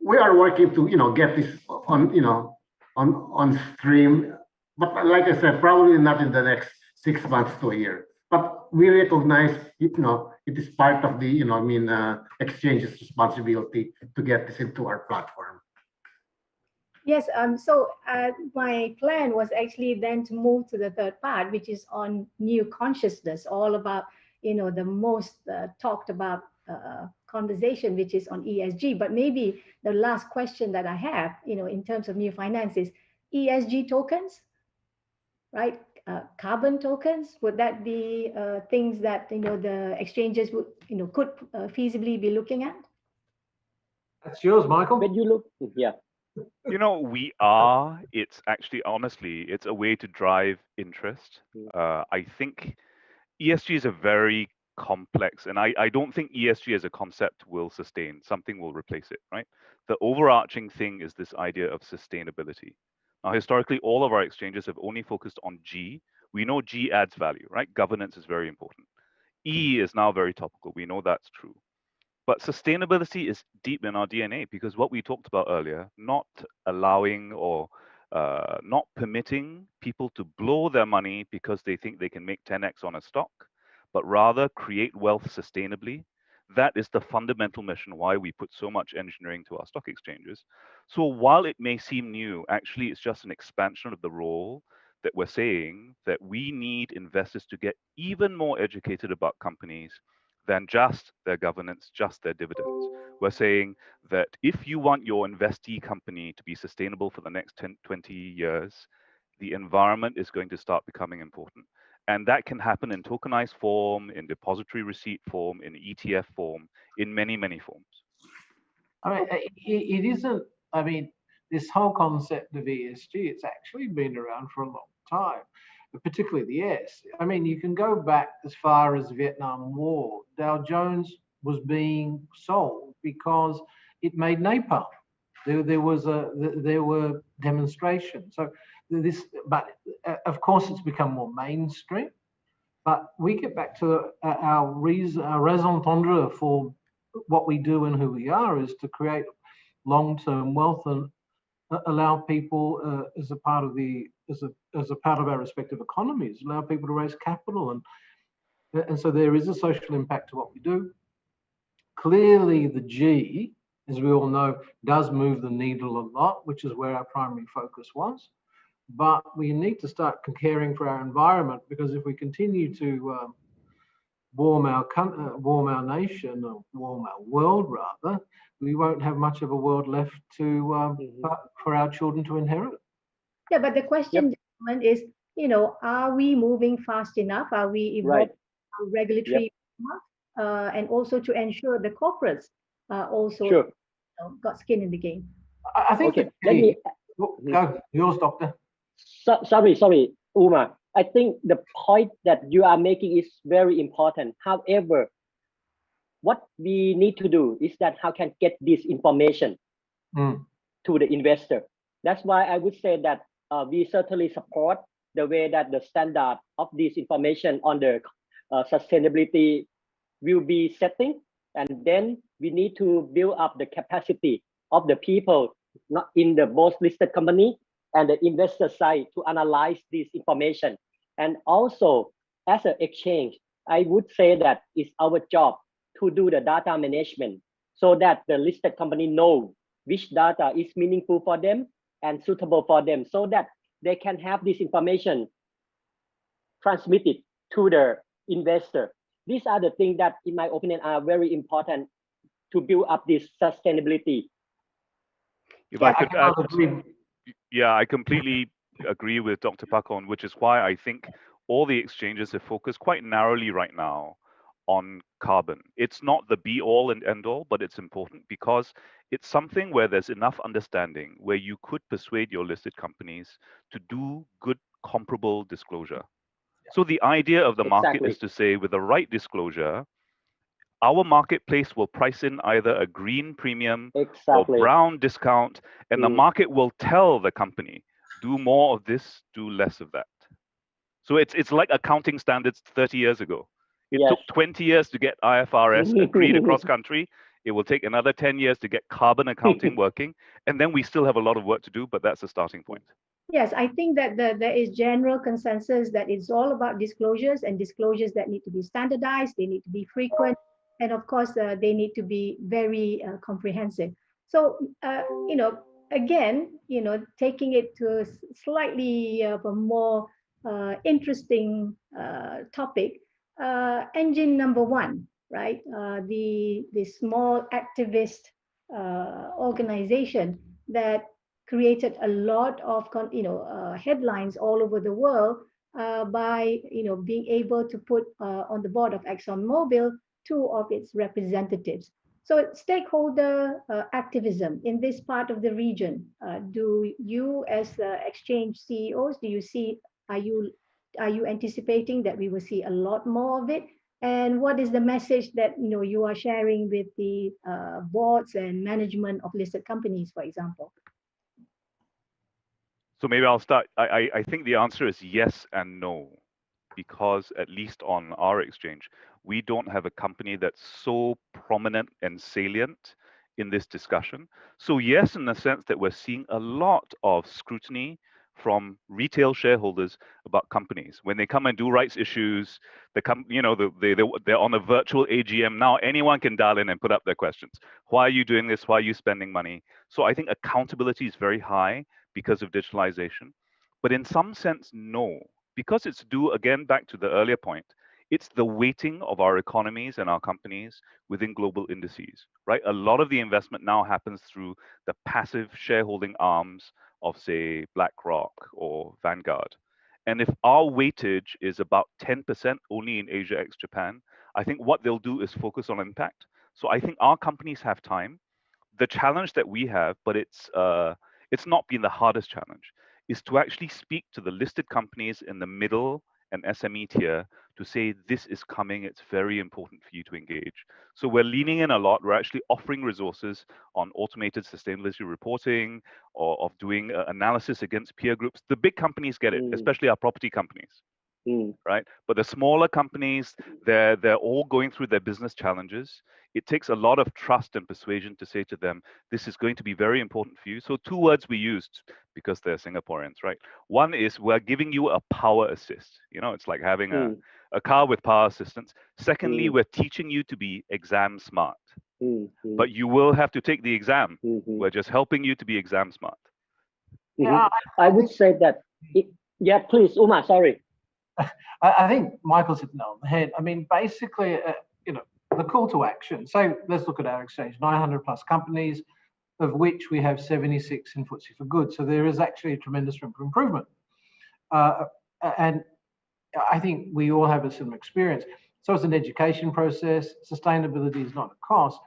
we are working to get this on stream, but like I said, probably not in the next 6 months to a year. But we recognize it. It is part of the exchange's responsibility to get this into our platform. Yes, so my plan was actually then to move to the third part, which is on new consciousness, all about, the most talked about conversation, which is on ESG. But maybe the last question that I have, in terms of new finance is ESG tokens, right? Carbon tokens, would that be things that, the exchanges would, could feasibly be looking at? That's yours, Michael. When you look, yeah. We are. It's actually, honestly, it's a way to drive interest. I think ESG is a very complex, and I don't think ESG as a concept will sustain. Something will replace it, right? The overarching thing is this idea of sustainability. Now, historically, all of our exchanges have only focused on G. We know G adds value, right? Governance is very important. E is now very topical. We know that's true. But sustainability is deep in our DNA, because what we talked about earlier, not allowing or not permitting people to blow their money because they think they can make 10x on a stock, but rather create wealth sustainably. That is the fundamental mission why we put so much engineering to our stock exchanges. So while it may seem new, actually it's just an expansion of the role that we're saying that we need investors to get even more educated about companies than just their governance, just their dividends. We're saying that if you want your investee company to be sustainable for the next 10, 20 years, the environment is going to start becoming important. And that can happen in tokenized form, in depository receipt form, in ETF form, in many, many forms. I mean, it isn't, this whole concept of ESG, it's actually been around for a long time. Particularly the S. You can go back as far as the Vietnam War. Dow Jones was being sold because it made napalm. There were demonstrations. So but of course it's become more mainstream. But we get back to our raison d'être for what we do and who we are is to create long-term wealth and allow people as a part of our respective economies, allow people to raise capital, and so there is a social impact to what we do. Clearly, the G, as we all know, does move the needle a lot, which is where our primary focus was. But we need to start caring for our environment, because if we continue to warm our nation, or warm our world rather, we won't have much of a world left to for our children to inherit. Yeah, but the question gentlemen, is, are we moving fast enough? Are we evolving our regulatory enough? And also to ensure the corporates also got skin in the game. I think Okay, let me go. Yours, Doctor. Sorry, Uma. I think the point that you are making is very important. However, what we need to do is that how can get this information to the investor. That's why I would say that we certainly support the way that the standard of this information on the sustainability will be setting, and then we need to build up the capacity of the people not in the both listed company and the investor side to analyze this information. And also, as an exchange, I would say that it's our job to do the data management so that the listed company know which data is meaningful for them and suitable for them, so that they can have this information transmitted to the investor. These are the things that, in my opinion, are very important to build up this sustainability. If I could add, I completely agree with Dr. Pakon, which is why I think all the exchanges have focused quite narrowly right now on carbon. It's not the be-all and end-all, but it's important because it's something where there's enough understanding where you could persuade your listed companies to do good comparable disclosure. So the idea of the market is to say, with the right disclosure, our marketplace will price in either a green premium or brown discount, and the market will tell the company, do more of this, do less of that. So it's like accounting standards 30 years ago. It took 20 years to get IFRS agreed across country. It will take another 10 years to get carbon accounting working. And then we still have a lot of work to do, but that's a starting point. Yes, I think that there is general consensus that it's all about disclosures, and disclosures that need to be standardized, they need to be frequent, and of course, they need to be very comprehensive. So, again, taking it to a slightly of a more interesting topic, engine number one, right? The small activist organization that created a lot of headlines all over the world by being able to put on the board of ExxonMobil 2 of its representatives. So stakeholder activism in this part of the region, do you as exchange CEOs, do you see, are you anticipating that we will see a lot more of it? And what is the message that you are sharing with the boards and management of listed companies, for example? So maybe I'll start. I think the answer is yes and no, because at least on our exchange, we don't have a company that's so prominent and salient in this discussion. So yes, in the sense that we're seeing a lot of scrutiny from retail shareholders about companies. When they come and do rights issues, they're on a virtual AGM now. Anyone can dial in and put up their questions. Why are you doing this? Why are you spending money? So I think accountability is very high because of digitalization. But in some sense, no. Because it's due, again, back to the earlier point, it's the weighting of our economies and our companies within global indices, right? A lot of the investment now happens through the passive shareholding arms of, say, BlackRock or Vanguard. And if our weightage is about 10% only in Asia ex-Japan, I think what they'll do is focus on impact. So I think our companies have time. The challenge that we have, but it's not been the hardest challenge, is to actually speak to the listed companies in the middle and SME tier to say, this is coming, it's very important for you to engage. So we're leaning in a lot. We're actually offering resources on automated sustainability reporting or of doing analysis against peer groups. The big companies get it, especially our property companies, right? But the smaller companies, they're all going through their business challenges. It takes a lot of trust and persuasion to say to them, this is going to be very important for you. So 2 words we used, because they're Singaporeans, right? One is, we're giving you a power assist. It's like having a car with power assistance. Secondly, we're teaching you to be exam smart. But you will have to take the exam. We're just helping you to be exam smart. I would say that, yeah, please, Uma, sorry. I think Michael's hit it on the head. I mean, basically, the call to action. So let's look at our exchange, 900 plus companies, of which we have 76 in FTSE for Good. So there is actually a tremendous room for improvement. And I think we all have some experience. So it's an education process. Sustainability is not a cost.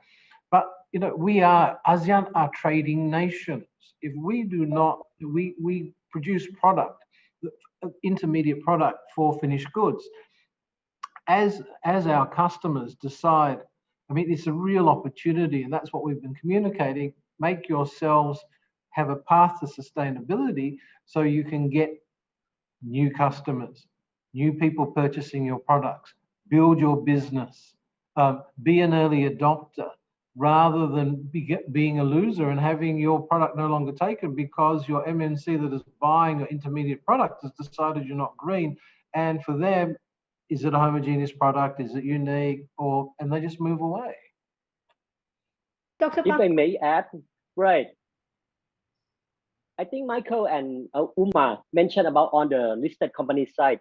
But, ASEAN are trading nations. If we do not, we produce product, intermediate product for finished goods. As our customers decide, it's a real opportunity, and that's what we've been communicating. Make yourselves have a path to sustainability so you can get new customers, new people purchasing your products, build your business, be an early adopter, rather than being a loser and having your product no longer taken because your MNC that is buying your intermediate product has decided you're not green. And for them, is it a homogeneous product? Is it unique? And they just move away. Dr. If I may add, right. I think Michael and Uma mentioned about on the listed company side.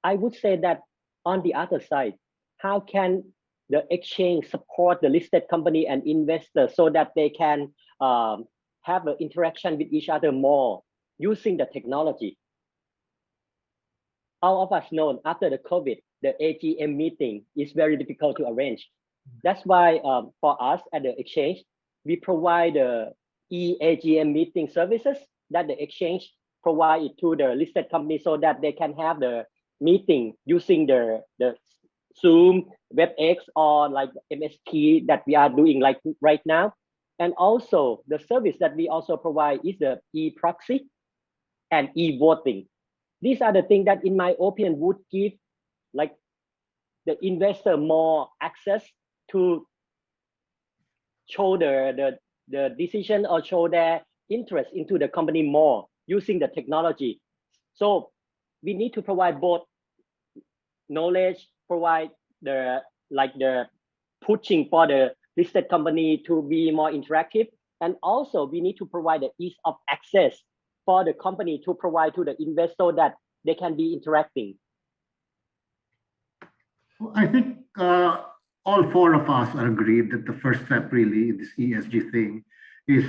I would say that on the other side, how can the exchange support the listed company and investors so that they can have an interaction with each other more using the technology? All of us know after the COVID, the AGM meeting is very difficult to arrange. That's why for us at the exchange, we provide the e-AGM meeting services that the exchange provide to the listed company so that they can have the meeting using the Zoom, WebEx, or like MSP that we are doing like right now. And also the service that we also provide is the e-proxy and e-voting. These are the things that in my opinion would give like the investor more access to show the decision or show their interest into the company more using the technology. So we need to provide both knowledge, provide the pushing for the listed company to be more interactive, and also we need to provide the ease of access for the company to provide to the investor so that they can be interacting. I think all four of us are agreed that the first step really in this ESG thing is,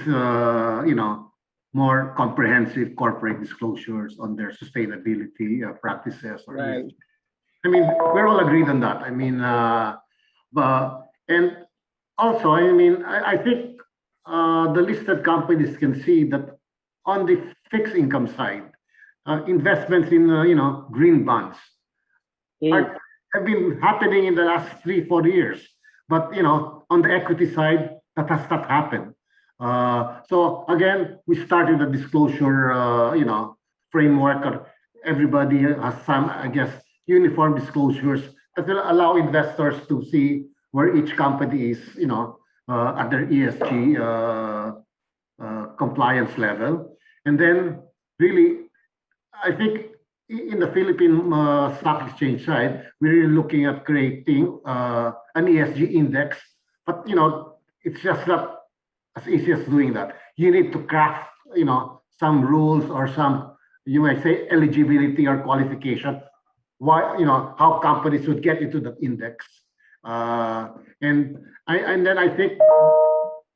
more comprehensive corporate disclosures on their sustainability practices. Right. We're all agreed on that. And also, I think the listed companies can see that on the fixed income side, investments in, green bonds have been happening in the last 3-4 years. But, on the equity side, that has not happened. So again, we started a disclosure, framework. Everybody has some, uniform disclosures that will allow investors to see where each company is, at their ESG compliance level. And then really, I think in the Philippine stock exchange side, we're really looking at creating an ESG index. But, it's just not as easy as doing that. You need to craft, some rules or some, you might say, eligibility or qualification. Why, how companies would get into that index. And then I think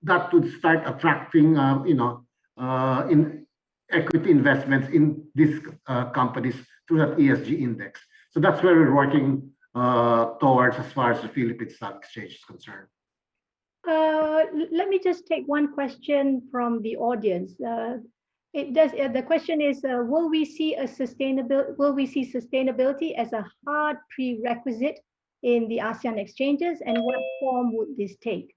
that would start attracting, in equity investments in these companies to that ESG index. So that's where we're working towards as far as the Philippine Stock Exchange is concerned. Let me just take one question from the audience. The question is, will we see sustainability as a hard prerequisite in the ASEAN exchanges, and what form would this take?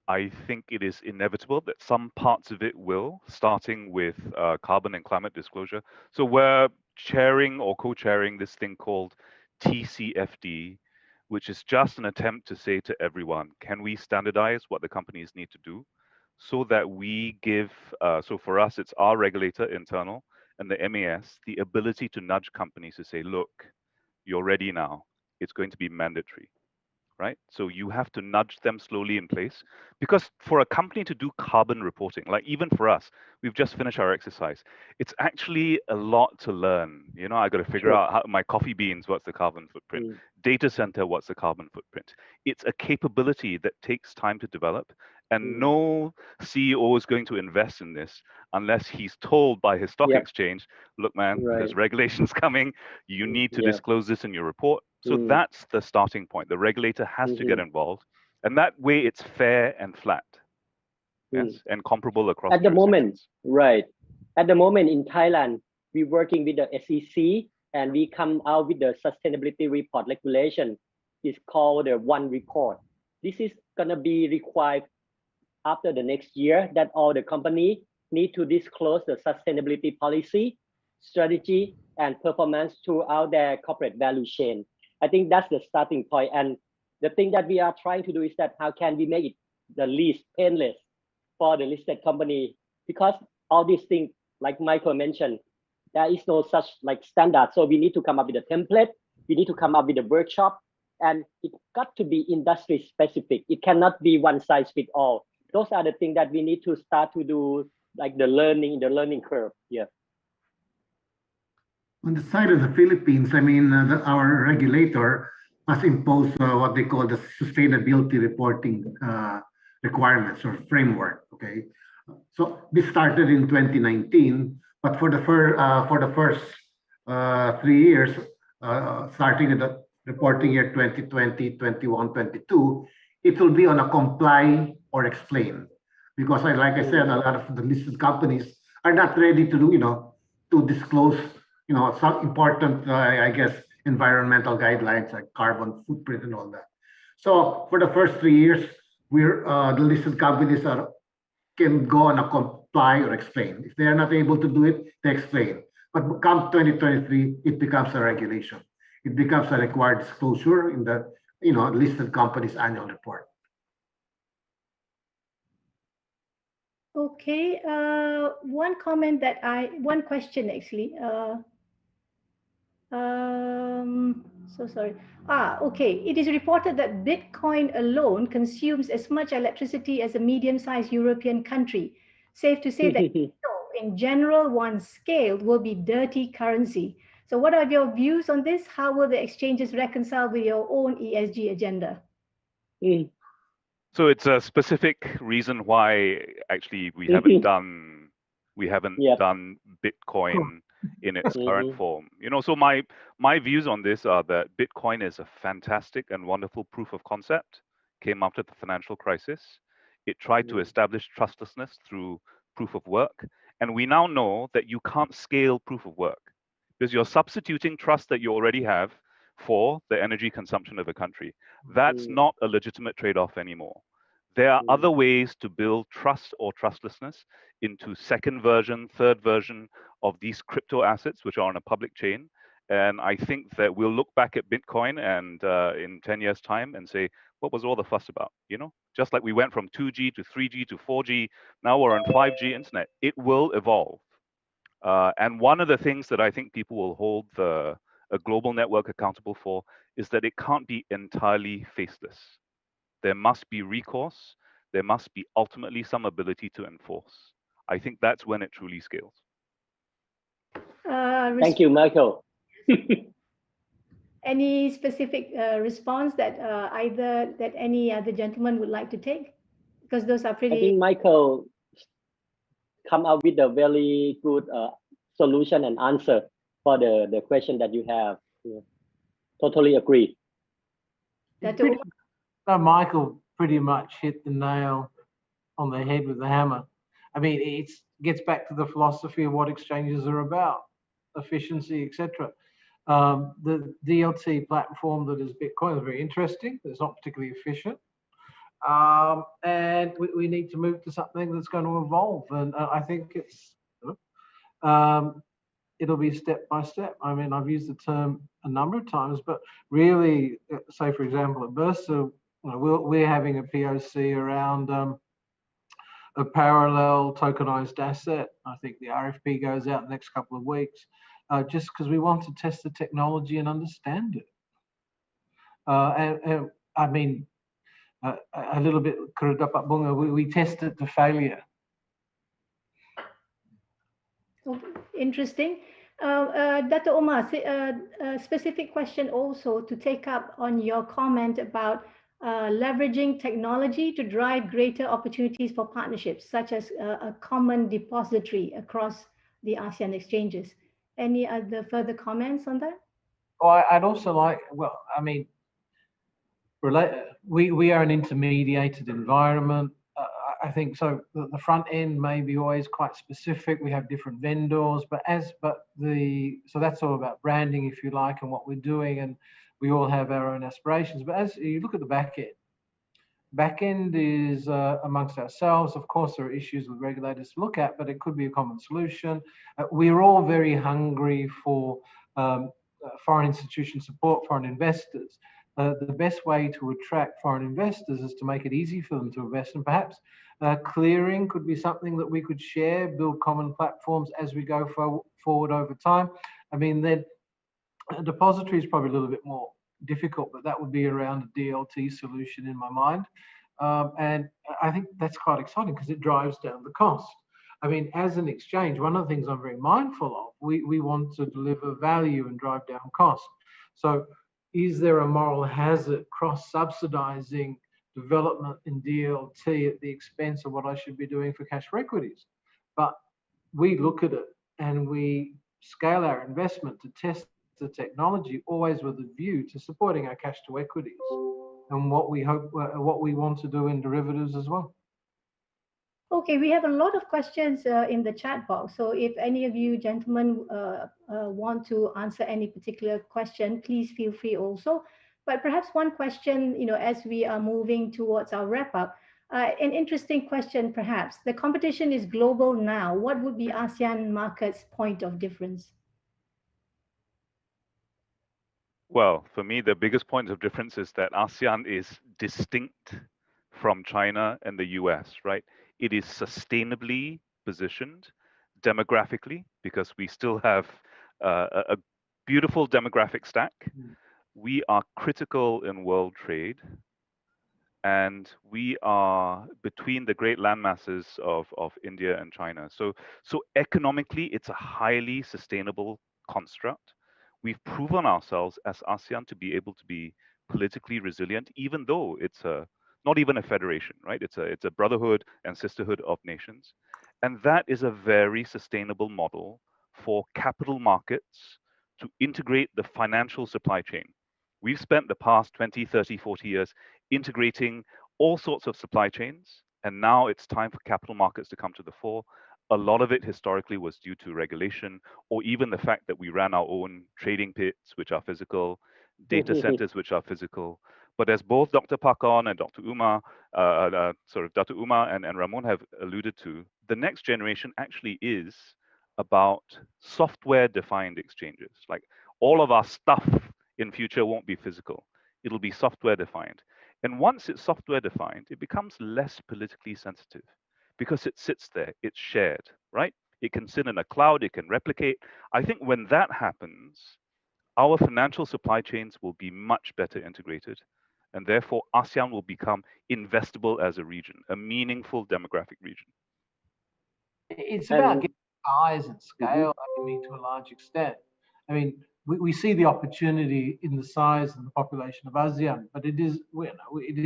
I think it is inevitable that some parts of it will, starting with carbon and climate disclosure. So we're chairing or co-chairing this thing called TCFD, which is just an attempt to say to everyone, can we standardize what the companies need to do so that we give, so for us, it's our regulator internal and the MAS, the ability to nudge companies to say, look, you're ready now. It's going to be mandatory. right? So you have to nudge them slowly in place, because for a company to do carbon reporting, like even for us, we've just finished our exercise. It's actually a lot to learn. You know, I got to figure Sure. out how my coffee beans, what's the carbon footprint? Data center, what's the carbon footprint? It's a capability that takes time to develop, and no CEO is going to invest in this unless he's told by his stock Yep. exchange, look, man, Right. there's regulations coming. You need to Yeah. disclose this in your report. So that's the starting point. The regulator has to get involved, and that way it's fair and flat, yes, and comparable across At the moment, jurisdictions. right. At the moment in Thailand, we're working with the SEC and we come out with the sustainability report regulation. It's called the One Report. This is gonna be required after the next year that all the company need to disclose the sustainability policy, strategy, and performance throughout their corporate value chain. I think that's the starting point. And the thing that we are trying to do is that how can we make it the least painless for the listed company? Because all these things, like Michael mentioned, there is no such like standard. So we need to come up with a template. We need to come up with a workshop, and it got to be industry specific. It cannot be one size fit all. Those are the things that we need to start to do, like the learning curve. Yeah. On the side of the Philippines, I mean, our regulator has imposed what they call the sustainability reporting requirements or framework. Okay, so this started in 2019, but for the first 3 years, starting at the reporting year 2020, 21, 22, it will be on a comply or explain, because like I said, a lot of the listed companies are not ready to do, to disclose, some important, I guess, environmental guidelines like carbon footprint and all that. So for the first 3 years, the listed companies can go on a comply or explain. If they are not able to do it, they explain. But come 2023, it becomes a regulation. It becomes a required disclosure in the listed company's annual report. Okay, one question actually. So sorry. Okay. It is reported that Bitcoin alone consumes as much electricity as a medium-sized European country. Safe to say that in general, once scaled, will be dirty currency. So what are your views on this? How will the exchanges reconcile with your own ESG agenda? So it's a specific reason why actually we haven't done Bitcoin in its current form. So my views on this are that Bitcoin is a fantastic and wonderful proof of concept. Came after the financial crisis. It tried to establish trustlessness through proof of work, and we now know that you can't scale proof of work because you're substituting trust that you already have for the energy consumption of a country. That's not a legitimate trade-off anymore. There are other ways to build trust or trustlessness into second version, third version of these crypto assets, which are on a public chain. And I think that we'll look back at Bitcoin and in 10 years' time and say, what was all the fuss about? Just like we went from 2G to 3G to 4G, now we're on 5G internet. It will evolve. And one of the things that I think people will hold a global network accountable for is that it can't be entirely faceless. There must be recourse. There must be ultimately some ability to enforce. I think that's when it truly scales. Thank you, Michael. Any specific response that any other gentleman would like to take? Because those are pretty. I think Michael come up with a very good solution and answer for the question that you have. Yeah. Totally agree. Michael pretty much hit the nail on the head with the hammer. I mean, it gets back to the philosophy of what exchanges are about, efficiency, etc. The DLT platform that is Bitcoin is very interesting, but it's not particularly efficient. And we need to move to something that's going to evolve. And I think it'll be step by step. I mean, I've used the term a number of times, but really, say, for example, at Bursa, we're having a POC around a parallel tokenized asset. I think the RFP goes out the next couple of weeks, just because we want to test the technology and understand it. And I mean, a little bit we test it to failure. Interesting. Dr. Omar, a specific question also to take up on your comment about leveraging technology to drive greater opportunities for partnerships, such as a common depository across the ASEAN exchanges. Any other further comments on that? Well, I'd also like, well, I mean, we are an intermediated environment. I think so. The front end may be always quite specific. We have different vendors, so that's all about branding, if you like, and what we're doing, and we all have our own aspirations. But as you look at the back end is amongst ourselves. Of course, there are issues with regulators to look at, but it could be a common solution. We're all very hungry for foreign institution support, foreign investors. The best way to attract foreign investors is to make it easy for them to invest, and perhaps clearing could be something that we could share, build common platforms as we go forward over time. I mean, then a depository is probably a little bit more difficult, but that would be around a DLT solution in my mind. And I think that's quite exciting because it drives down the cost. I mean, as an exchange, one of the things I'm very mindful of, we want to deliver value and drive down cost. So is there a moral hazard cross-subsidizing development in DLT at the expense of what I should be doing for cash for equities? But we look at it and we scale our investment to test the technology, always with a view to supporting our cash to equities and what we want to do in derivatives as well. Okay, we have a lot of questions in the chat box. So if any of you gentlemen want to answer any particular question, please feel free also. But perhaps one question, as we are moving towards our wrap up, an interesting question perhaps. The competition is global now. What would be ASEAN markets' point of difference? Well, for me, the biggest point of difference is that ASEAN is distinct from China and the US, right? It is sustainably positioned demographically because we still have a beautiful demographic stack. We are critical in world trade, and we are between the great land masses of India and China. So economically, it's a highly sustainable construct. We've proven ourselves as ASEAN to be able to be politically resilient, even though it's not even a federation, right? It's a brotherhood and sisterhood of nations. And that is a very sustainable model for capital markets to integrate the financial supply chain. We've spent the past 20, 30, 40 years integrating all sorts of supply chains, and now it's time for capital markets to come to the fore. A lot of it historically was due to regulation, or even the fact that we ran our own trading pits, which are physical, data centers, which are physical. But as both Dr. Pakon and Dr. Umar, Dr. Umar and Ramon have alluded to, the next generation actually is about software-defined exchanges. Like all of our stuff in future won't be physical. It'll be software-defined. And once it's software-defined, it becomes less politically sensitive because it sits there, it's shared, right? It can sit in a cloud, it can replicate. I think when that happens, our financial supply chains will be much better integrated, and therefore ASEAN will become investable as a region, a meaningful demographic region. It's about getting size and scale, I mean, to a large extent. I mean, we see the opportunity in the size and the population of ASEAN, but it is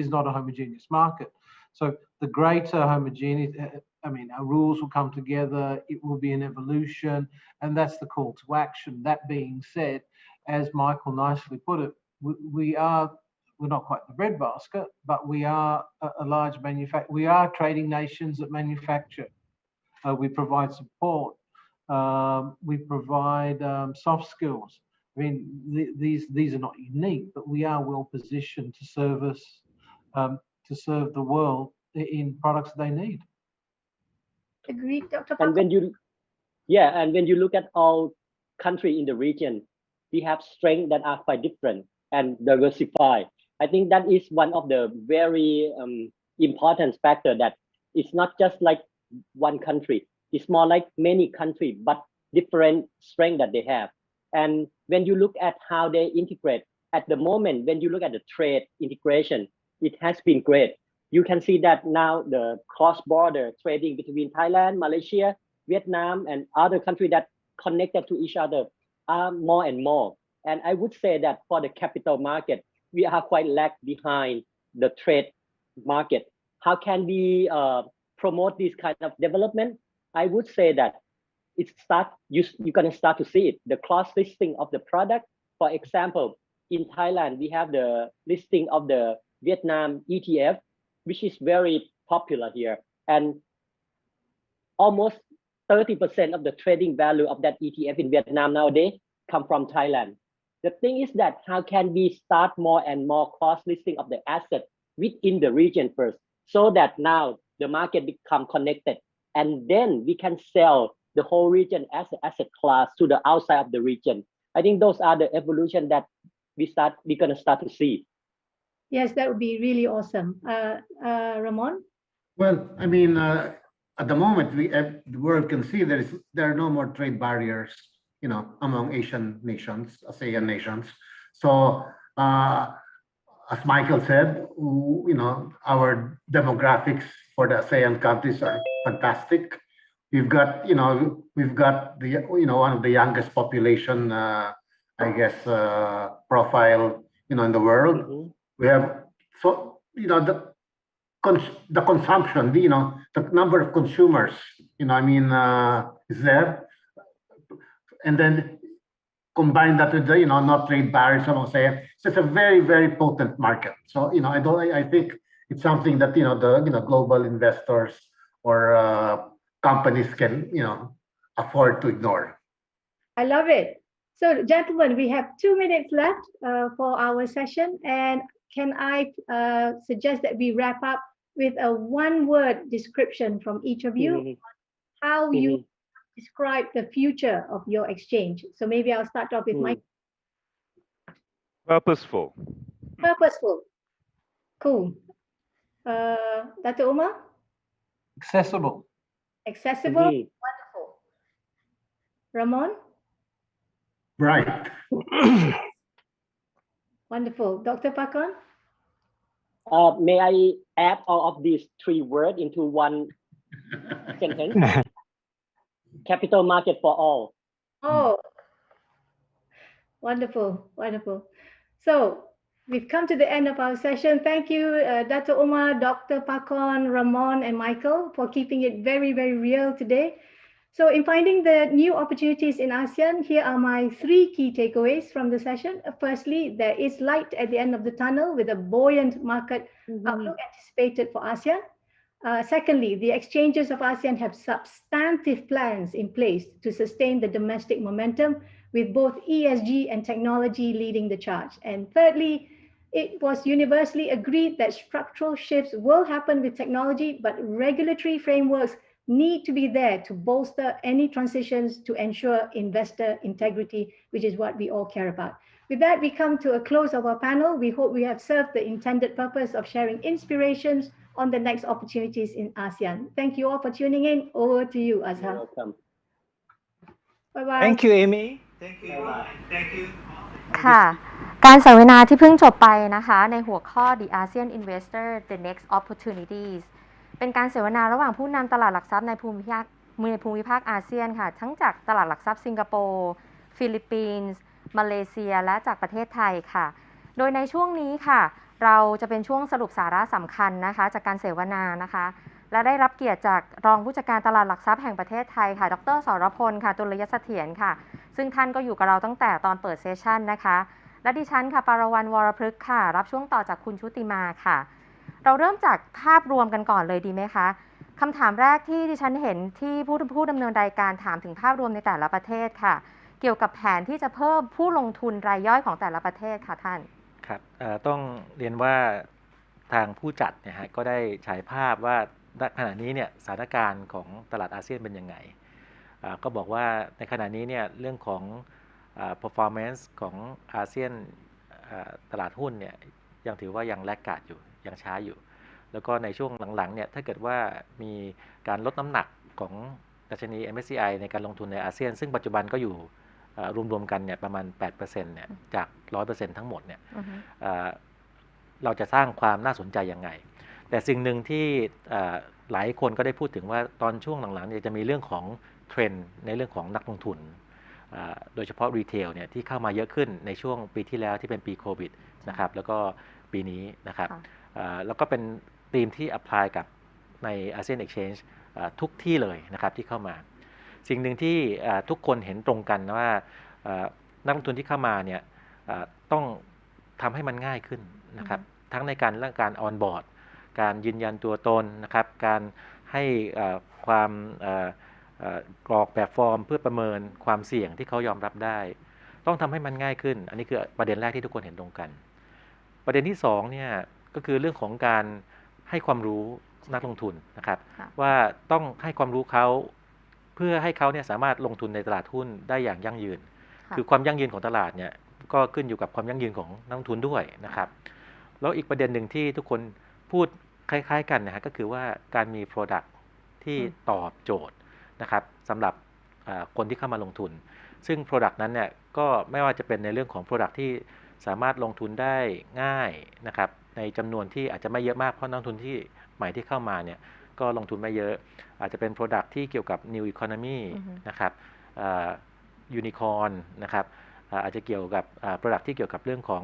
not a homogeneous market. So the greater homogeneity, I mean, our rules will come together, it will be an evolution, and that's the call to action. That being said, as Michael nicely put it, we're not quite the breadbasket, but we are a large manufacturer. We are trading nations that manufacture. We provide support. We provide soft skills. I mean, these are not unique, but we are well positioned to serve the world in products they need. Agreed, Dr. And when you look at all countries in the region, we have strengths that are quite different and diversified. I think that is one of the very important factor, that it's not just like one country. It's more like many countries, but different strengths that they have. And when you look at how they integrate, at the moment, when you look at the trade integration, it has been great. You can see that now the cross-border trading between Thailand, Malaysia, Vietnam, and other countries that connected to each other are more and more. And I would say that for the capital market, we are quite lag behind the trade market. How can we promote this kind of development? I would say that you're going to start to see it. The cross-listing of the product. For example, in Thailand, we have the listing of the Vietnam ETF, which is very popular here. And almost 30% of the trading value of that ETF in Vietnam nowadays come from Thailand. The thing is that how can we start more and more cross-listing of the asset within the region first, so that now the market become connected, and then we can sell the whole region as an asset class to the outside of the region. I think those are the evolution that we're going to start to see. Yes, that would be really awesome. Ramon? Well, I mean, at the moment, the world can see there are no more trade barriers, among Asian nations, ASEAN nations. So, as Michael said, our demographics for the ASEAN countries are fantastic. We've got the one of the youngest population, I guess, profile, in the world. We have the consumption, the number of consumers, is there, and then combine that with the not trade barriers. So it's a very, very potent market. So I think it's something that the global investors or companies can afford to ignore. I love it. So, gentlemen, we have 2 minutes left for our session, and can I suggest that we wrap up with a one-word description from each of you, how you describe the future of your exchange. So maybe I'll start off with Mike. Purposeful. Purposeful. Cool. Dr. Umar? Accessible. Accessible. Wonderful. Ramon? Right. Wonderful. Dr. Pakon? May I add all of these 3 words into one sentence? Capital market for all. Oh, wonderful, wonderful. So we've come to the end of our session. Thank you, Dr. Umar, Dr. Pakon, Ramon, and Michael for keeping it very, very real today. So in finding the new opportunities in ASEAN, here are my 3 key takeaways from the session. Firstly, there is light at the end of the tunnel with a buoyant market outlook anticipated for ASEAN. Secondly, the exchanges of ASEAN have substantive plans in place to sustain the domestic momentum, with both ESG and technology leading the charge. And thirdly, it was universally agreed that structural shifts will happen with technology, but regulatory frameworks need to be there to bolster any transitions to ensure investor integrity, which is what we all care about. With that, we come to a close of our panel. We hope we have served the intended purpose of sharing inspirations on the next opportunities in ASEAN. Thank you all for tuning in. Over to you, Azhar. You're welcome. Bye-bye. Thank you, Amy. Thank you. ค่ะ การเสวนาที่เพิ่งจบไปนะคะในหัวข้อ The ASEAN Investor The Next Opportunities เป็นการเสวนาระหว่างผู้นำตลาดหลักทรัพย์ในภูมิภาคอาเซียนค่ะทั้งจากตลาดหลักทรัพย์สิงคโปร์ฟิลิปปินส์มาเลเซียและจากประเทศไทยค่ะโดยในช่วงนี้ค่ะเราจะเป็นช่วงสรุปสาระสำคัญนะคะจากการเสวนานะคะและได้รับเกียรติจากรองผู้จัดการตลาดหลักทรัพย์แห่งประเทศไทยค่ะดร.สรพลค่ะตุลยเสถียรค่ะซึ่งท่านก็อยู่กับเราตั้งแต่ตอนเปิดเซสชันนะคะและดิฉันค่ะปารวรรณวรพฤกษ์ค่ะรับช่วงต่อจากคุณชุติมาค่ะเราเริ่มจากภาพรวมกันก่อนเลยดีไหมคะคำถามแรกที่ดิฉันเห็นที่ผู้ดำเนินรายการถามถึงภาพรวมในแต่ละประเทศค่ะเกี่ยวกับแผนที่จะเพิ่มผู้ลงทุนรายย่อยของแต่ละประเทศค่ะท่านครับต้องเรียนว่าทางผู้จัดเนี่ยฮะก็ได้ฉายภาพว่าขณะนี้เนี่ยสถานการณ์ของตลาดอาเซียนเป็นยังไงก็บอกว่าในขณะนี้เนี่ยเรื่องของperformance ของอาเซียนตลาดหุ้นเนี่ยยังถือว่ายังแลกขาดอยู่ยังช้าอยู่แล้วก็ในช่วงหลังๆเนี่ยถ้าเกิดว่ามีการลดน้ำหนักของดัชนี MSCI ในการลงทุนในอาเซียนซึ่งปัจจุบันก็อยู่ รวมๆกันเนี่ยประมาณ 8% เนี่ยจาก 100% ทั้งหมดเนี่ยเราจะสร้างความน่าสนใจยังไงแต่สิ่งหนึ่งที่หลายคนก็ได้พูดถึงว่าตอนช่วงหลังๆเนี่ยจะมีเรื่องของเทรนด์ในเรื่องของนักลงทุนโดยเฉพาะรีเทลเนี่ยที่เข้ามาเยอะขึ้นในช่วงปีที่แล้วที่เป็นปีโควิดนะครับแล้วก็ปีนี้นะครับแล้วก็เป็นธีมที่ apply กับใน ASEAN Exchange ทุกที่เลยนะครับที่เข้ามาสิ่งหนึ่งที่ทุกคนเห็นตรงกันว่านักลงทุนที่เข้ามาเนี่ยต้องทำให้มันง่ายขึ้นนะครับทั้งในการเรื่องการออนบอร์ดการยืนยันตัวตนนะครับการให้ความกรอกแบบฟอร์มเพื่อประเมินความเสี่ยงที่เขายอมรับได้ต้องทำให้มันง่ายขึ้นอันนี้คือประเด็นแรกที่ทุกคนเห็นตรงกันประเด็นที่2เนี่ยก็คือเรื่องของการให้ความรู้นักลงทุนนะครับว่าต้องให้ความรู้เขาเพื่อให้เขาเนี่ยสามารถลงทุนในตลาดหุ้นได้อย่างยั่งยืนคือความยั่งยืนของตลาดเนี่ยก็ขึ้นอยู่กับความยั่งยืนของนักลงทุนด้วยนะครับแล้วอีกประเด็นหนึ่งที่ทุกคนพูดคล้ายๆกันนะฮะก็คือว่าการมี Product ที่ตอบโจทย์นะครับสำหรับคนที่เข้ามาลงทุนซึ่ง Product นั้นเนี่ยก็ไม่ว่าจะเป็นในเรื่องของ Product ที่สามารถลงทุนได้ง่ายนะครับในจำนวนที่อาจจะไม่เยอะมากเพราะนักลงทุนที่ใหม่ที่เข้ามาเนี่ยก็ลงทุนไม่เยอะอาจจะเป็น Product ที่เกี่ยวกับ New Economy นะครับUnicorn นะครับอาจจะเกี่ยวกับ Product ที่เกี่ยวกับเรื่องของ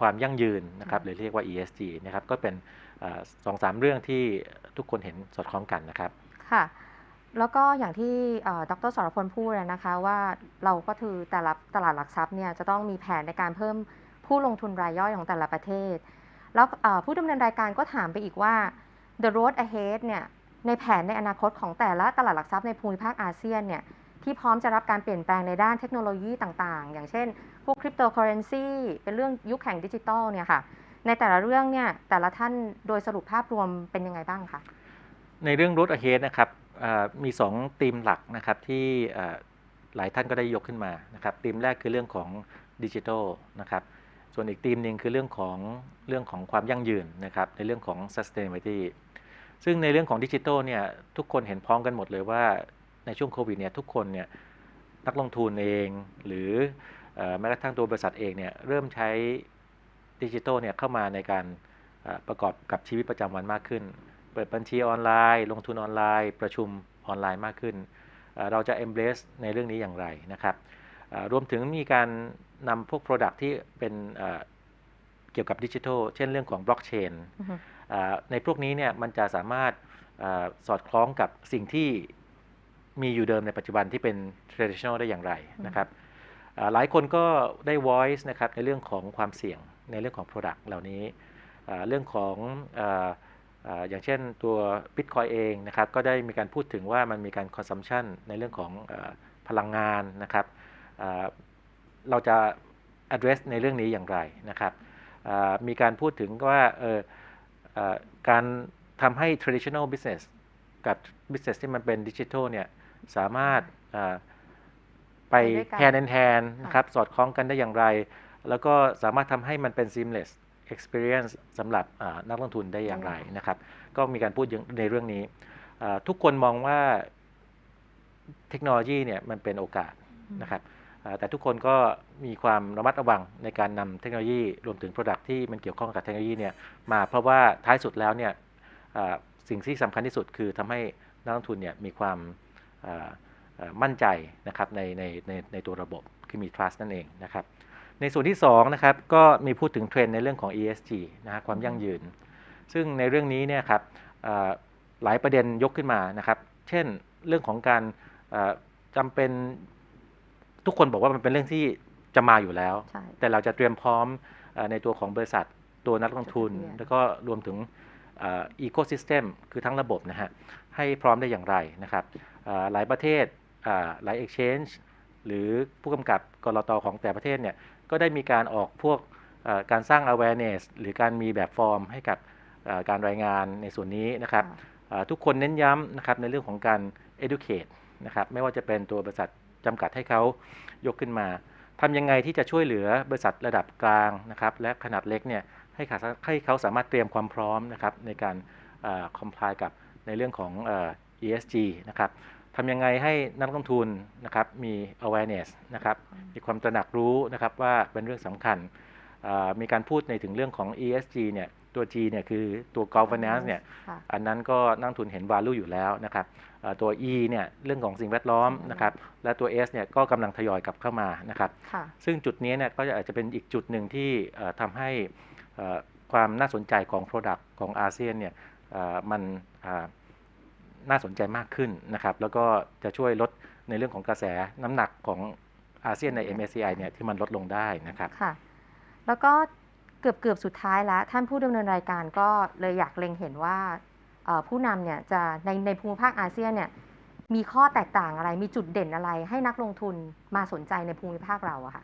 ความยั่งยืนนะครับหรือเรียกว่า ESG นะครับก็เป็น 2-3 เรื่องที่ทุกคนเห็นสอดคล้องกันนะครับค่ะแล้วก็อย่างที่ดร.สรพลพูดนะคะว่าเราก็คือแต่ละตลาดหลักทรัพย์เนี่ยจะต้องมีแผนในการเพิ่มผู้ลงทุนรายย่อยของแต่ละประเทศแล้วผู้ดำเนินรายการก็ถามไปอีกว่า the road ahead เนี่ยในแผนในอนาคตของแต่ละตลาดหลักทรัพย์ในภูมิภาคอาเซียนเนี่ยที่พร้อมจะรับการเปลี่ยนแปลงในด้านเทคโนโลยีต่างๆอย่างเช่นพวกคริปโตเคอเรนซีเป็นเรื่องยุคแห่งดิจิทัลเนี่ยค่ะในแต่ละเรื่องเนี่ยแต่ละท่านโดยสรุปภาพรวมเป็นยังไงบ้างคะในเรื่อง road ahead นะครับมี2ธีมหลักนะครับที่หลายท่านก็ได้ยกขึ้นมานะครับธีมแรกคือเรื่องของดิจิทัลนะครับส่วนอีกธีมหนึ่งคือเรื่องของความยั่งยืนนะครับในเรื่องของ sustainability ซึ่งในเรื่องของดิจิทัลเนี่ยทุกคนเห็นพ้องกันหมดเลยว่าในช่วงโควิดเนี่ยทุกคนเนี่ยนักลงทุนเองหรือแม้กระทั่งตัวบริษัทเองเนี่ยเริ่มใช้ดิจิทัลเนี่ยเข้ามาในการประกอบกับชีวิตประจำวันมากขึ้นเปิดบัญชีออนไลน์ลงทุนออนไลน์ประชุมออนไลน์มากขึ้นเราจะ embrace ในเรื่องนี้อย่างไรนะครับรวมถึงมีการนำพวก Product ที่เป็นเกี่ยวกับดิจิทัลเช่นเรื่องของบล็อกเชนในพวกนี้เนี่ยมันจะสามารถสอดคล้องกับสิ่งที่มีอยู่เดิมในปัจจุบันที่เป็น traditional ได้อย่างไรนะครับหลายคนก็ได้ voice นะครับในเรื่องของความเสี่ยงในเรื่องของ Product เหล่านี้เรื่องของอย่างเช่นตัว Bitcoin เองนะครับก็ได้มีการพูดถึงว่ามันมีการ consumption ในเรื่องของพลังงานนะครับเราจะ address ในเรื่องนี้อย่างไรนะครับมีการพูดถึงว่าการทำให้ traditional business กับ business ที่มันเป็น digital เนี่ยสามารถไป hand in hand นะครับสอดคล้องกันได้อย่างไรแล้วก็สามารถทำให้มันเป็น seamless experience สำหรับนักลงทุนได้อย่างไรนะครับก็มีการพูดในเรื่องนี้ทุกคนมองว่าเทคโนโลยีเนี่ยมันเป็นโอกาสนะครับแต่ทุกคนก็มีความระมัดระวังในการนำเทคโนโลยีรวมถึง Product ที่มันเกี่ยวข้องกับเทคโนโลยีเนี่ยมาเพราะว่าท้ายสุดแล้วเนี่ยสิ่งที่สำคัญที่สุดคือทำให้นักลงทุนเนี่ยมีความมั่นใจนะครับในตัวระบบคือมี trust นั่นเองนะครับในส่วนที่2นะครับก็มีพูดถึงเทรนด์ในเรื่องของ ESG นะความยั่งยืนซึ่งในเรื่องนี้เนี่ยครับหลายประเด็นยกขึ้นมานะครับเช่นเรื่องของการจำเป็นทุกคนบอกว่ามันเป็นเรื่องที่จะมาอยู่แล้วแต่เราจะเตรียมพร้อมในตัวของบริษัทตัวนักลงทุนแล้วก็รวมถึงecosystem คือทั้งระบบนะฮะให้พร้อมได้อย่างไรนะครับหลายประเทศหลาย exchange หรือผู้กำกับกลต.ของแต่ประเทศเนี่ยก็ได้มีการออกพวกการสร้าง awareness หรือการมีแบบฟอร์มให้กับการรายงานในส่วนนี้นะครับทุกคนเน้นย้ำนะครับในเรื่องของการ educate นะครับไม่ว่าจะเป็นตัวบริษัทจำกัดให้เขายกขึ้นมาทำยังไงที่จะช่วยเหลือบริษัทระดับกลางนะครับและขนาดเล็กเนี่ยให้เขาสามารถเตรียมความพร้อมนะครับในการcomply กับในเรื่องของESG นะครับ ทำยังไงให้นักลงทุนนะครับมี awareness นะครับมีความตระหนักรู้นะครับว่าเป็นเรื่องสำคัญมีการพูดในถึงเรื่องของ ESG เนี่ยตัว G เนี่ยคือตัว governance เนี่ยอันนั้นก็นักลงทุนเห็น value อยู่แล้วนะครับตัว E เนี่ยเรื่องของสิ่งแวดล้อมนะครับและตัว S เนี่ยก็กำลังทยอยกลับเข้ามานะครับซึ่งจุดนี้เนี่ยก็อาจจะเป็นอีกจุดหนึ่งที่ทำให้ความน่าสนใจของ Product ของอาเซียนเนี่ยมันน่าสนใจมากขึ้นนะครับแล้วก็จะช่วยลดในเรื่องของกระแสน้ำหนักของอาเซียนใน MSCI เนี่ยที่มันลดลงได้นะครับค่ะแล้วก็เกือบสุดท้ายแล้วท่านผู้ดำเนินรายการก็เลยอยากเล็งเห็นว่าผู้นำเนี่ยจะในภูมิภาคอาเซียนเนี่ยมีข้อแตกต่างอะไรมีจุดเด่นอะไรให้นักลงทุนมาสนใจในภูมิภาคเราอะค่ะ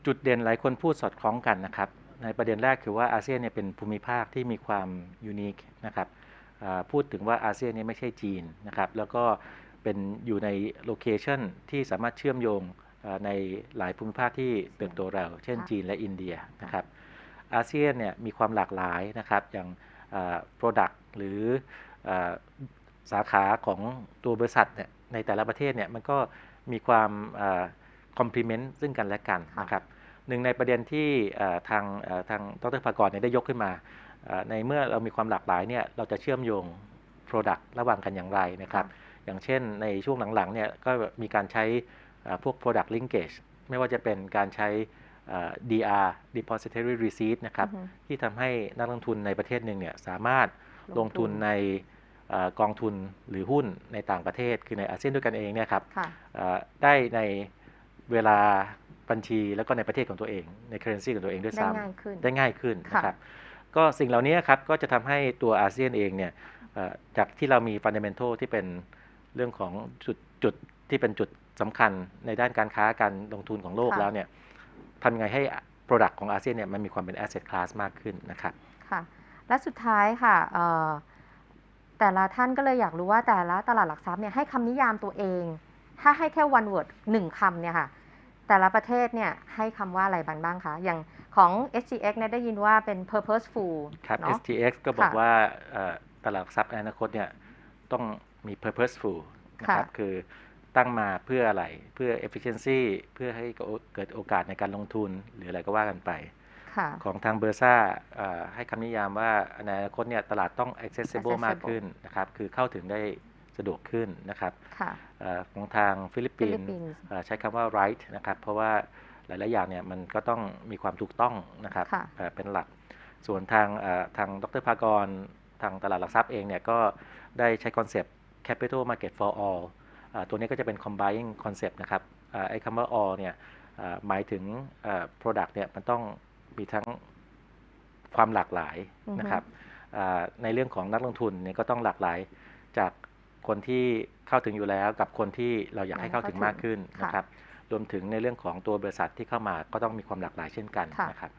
จุดเด่นหลายคนพูดสอดคล้องกันนะครับในประเด็นแรกคือว่าอาเซียนเนี่ยเป็นภูมิภาคที่มีความยูนิคนะครับพูดถึงว่าอาเซียนนี่ไม่ใช่จีนนะครับแล้วก็เป็นอยู่ในโลเคชันที่สามารถเชื่อมโยงในหลายภูมิภาคที่เติบโตเร็วเช่นจีนและอินเดียนะครับอาเซียนเนี่ยมีความหลากหลายนะครับอย่างProduct หรือสาขาของตัวบริษัทเนี่ยในแต่ละประเทศเนี่ยมันก็มีความcomplement ซึ่งกันและกันนะครับหนึ่งในประเด็นที่ทางดร.ภากรเนี่ยได้ยกขึ้นมาในเมื่อเรามีความหลากหลายเนี่ยเราจะเชื่อมโยง Product ระหว่างกันอย่างไรนะครับอย่างเช่นในช่วงหลังๆเนี่ยก็มีการใช้พวก Product Linkage ไม่ว่าจะเป็นการใช้DR Depository Receipt นะครับที่ทำให้นักลงทุนในประเทศหนึ่งเนี่ยสามารถลงทุนในกองทุนหรือหุ้นในต่างประเทศคือในอาเซียนด้วยกันเองเนี่ยครับได้ในเวลาบัญชีแล้วก็ในประเทศของตัวเองใน currency ของตัวเองด้วยซ้ำได้ง่ายขึ้นนะครับก็สิ่งเหล่านี้ครับก็จะทำให้ตัวอาเซียนเองเนี่ยจากที่เรามี fundamental ที่เป็นเรื่องของจุดที่เป็นจุดสำคัญในด้านการค้าการลงทุนของโลกแล้วเนี่ยทำยังไงให้ Product ของอาเซียนเนี่ยมันมีความเป็น Asset Class มากขึ้นนะครับค่ะและสุดท้ายค่ะแต่ละท่านก็เลยอยากรู้ว่าแต่ละตลาดหลักทรัพย์เนี่ยให้คำนิยามตัวเองถ้าให้แค่ one word 1 คำเนี่ยค่ะแต่ละประเทศเนี่ยให้คำว่าอะไรบ้างคะอย่างของ SGX เนี่ยได้ยินว่าเป็น purposeful ครับ SGX ก็บอกว่าตลาดหลักทรัพย์ในอนาคตเนี่ยต้องมี purposeful นะครับคือตั้งมาเพื่ออะไรเพื่อ efficiency เพื่อให้เกิดโอกาสในการลงทุนหรืออะไรก็ว่ากันไปของทางเบอร์ซ่าให้คำนิยามว่าในอนาคตเนี่ยตลาดต้อง accessible มากขึ้นนะครับคือเข้าถึงได้สะดวกขึ้นนะครับของทางฟิลิปปินส์ใช้คำว่า right นะครับเพราะว่าหลายๆอย่างเนี่ยมันก็ต้องมีความถูกต้องนะครับเป็นหลักส่วนทางดร.ภากรทางตลาดหลักทรัพย์เองเนี่ยก็ได้ใช้คอนเซปต์ capital market for allตัวนี้ก็จะเป็น combining concept นะครับไอ้คำว่า all เนี่ยหมายถึงproduct เนี่ยมันต้องมีทั้งความหลากหลายนะครับในเรื่องของนักลงทุนเนี่ยก็ต้องหลากหลายจากคนที่เข้าถึงอยู่แล้วกับคนที่เราอยากให้เข้าถึงมากขึ้นนะครับรวมถึงในเรื่องของตัวบริษัทที่เข้ามาก็ต้องมีความหลากหลายเช่นกันนะครับ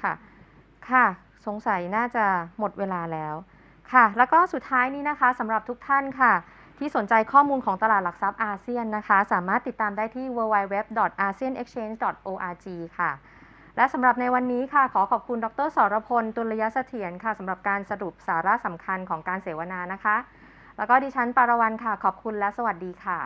ค่ะสงสัยน่าจะหมดเวลาแล้วค่ะแล้วก็สุดท้ายนี้นะคะสำหรับทุกท่านค่ะที่สนใจข้อมูลของตลาดหลักทรัพย์อาเซียนนะคะสามารถติดตามได้ที่ www.aseanexchange.org ค่ะและสำหรับในวันนี้ค่ะขอขอบคุณดร.สรพล ตุลยเสถียรค่ะสำหรับการสรุปสาระสำคัญของการเสวนานะคะแล้วก็ดิฉันปารวรรณค่ะขอบคุณและสวัสดีค่ะ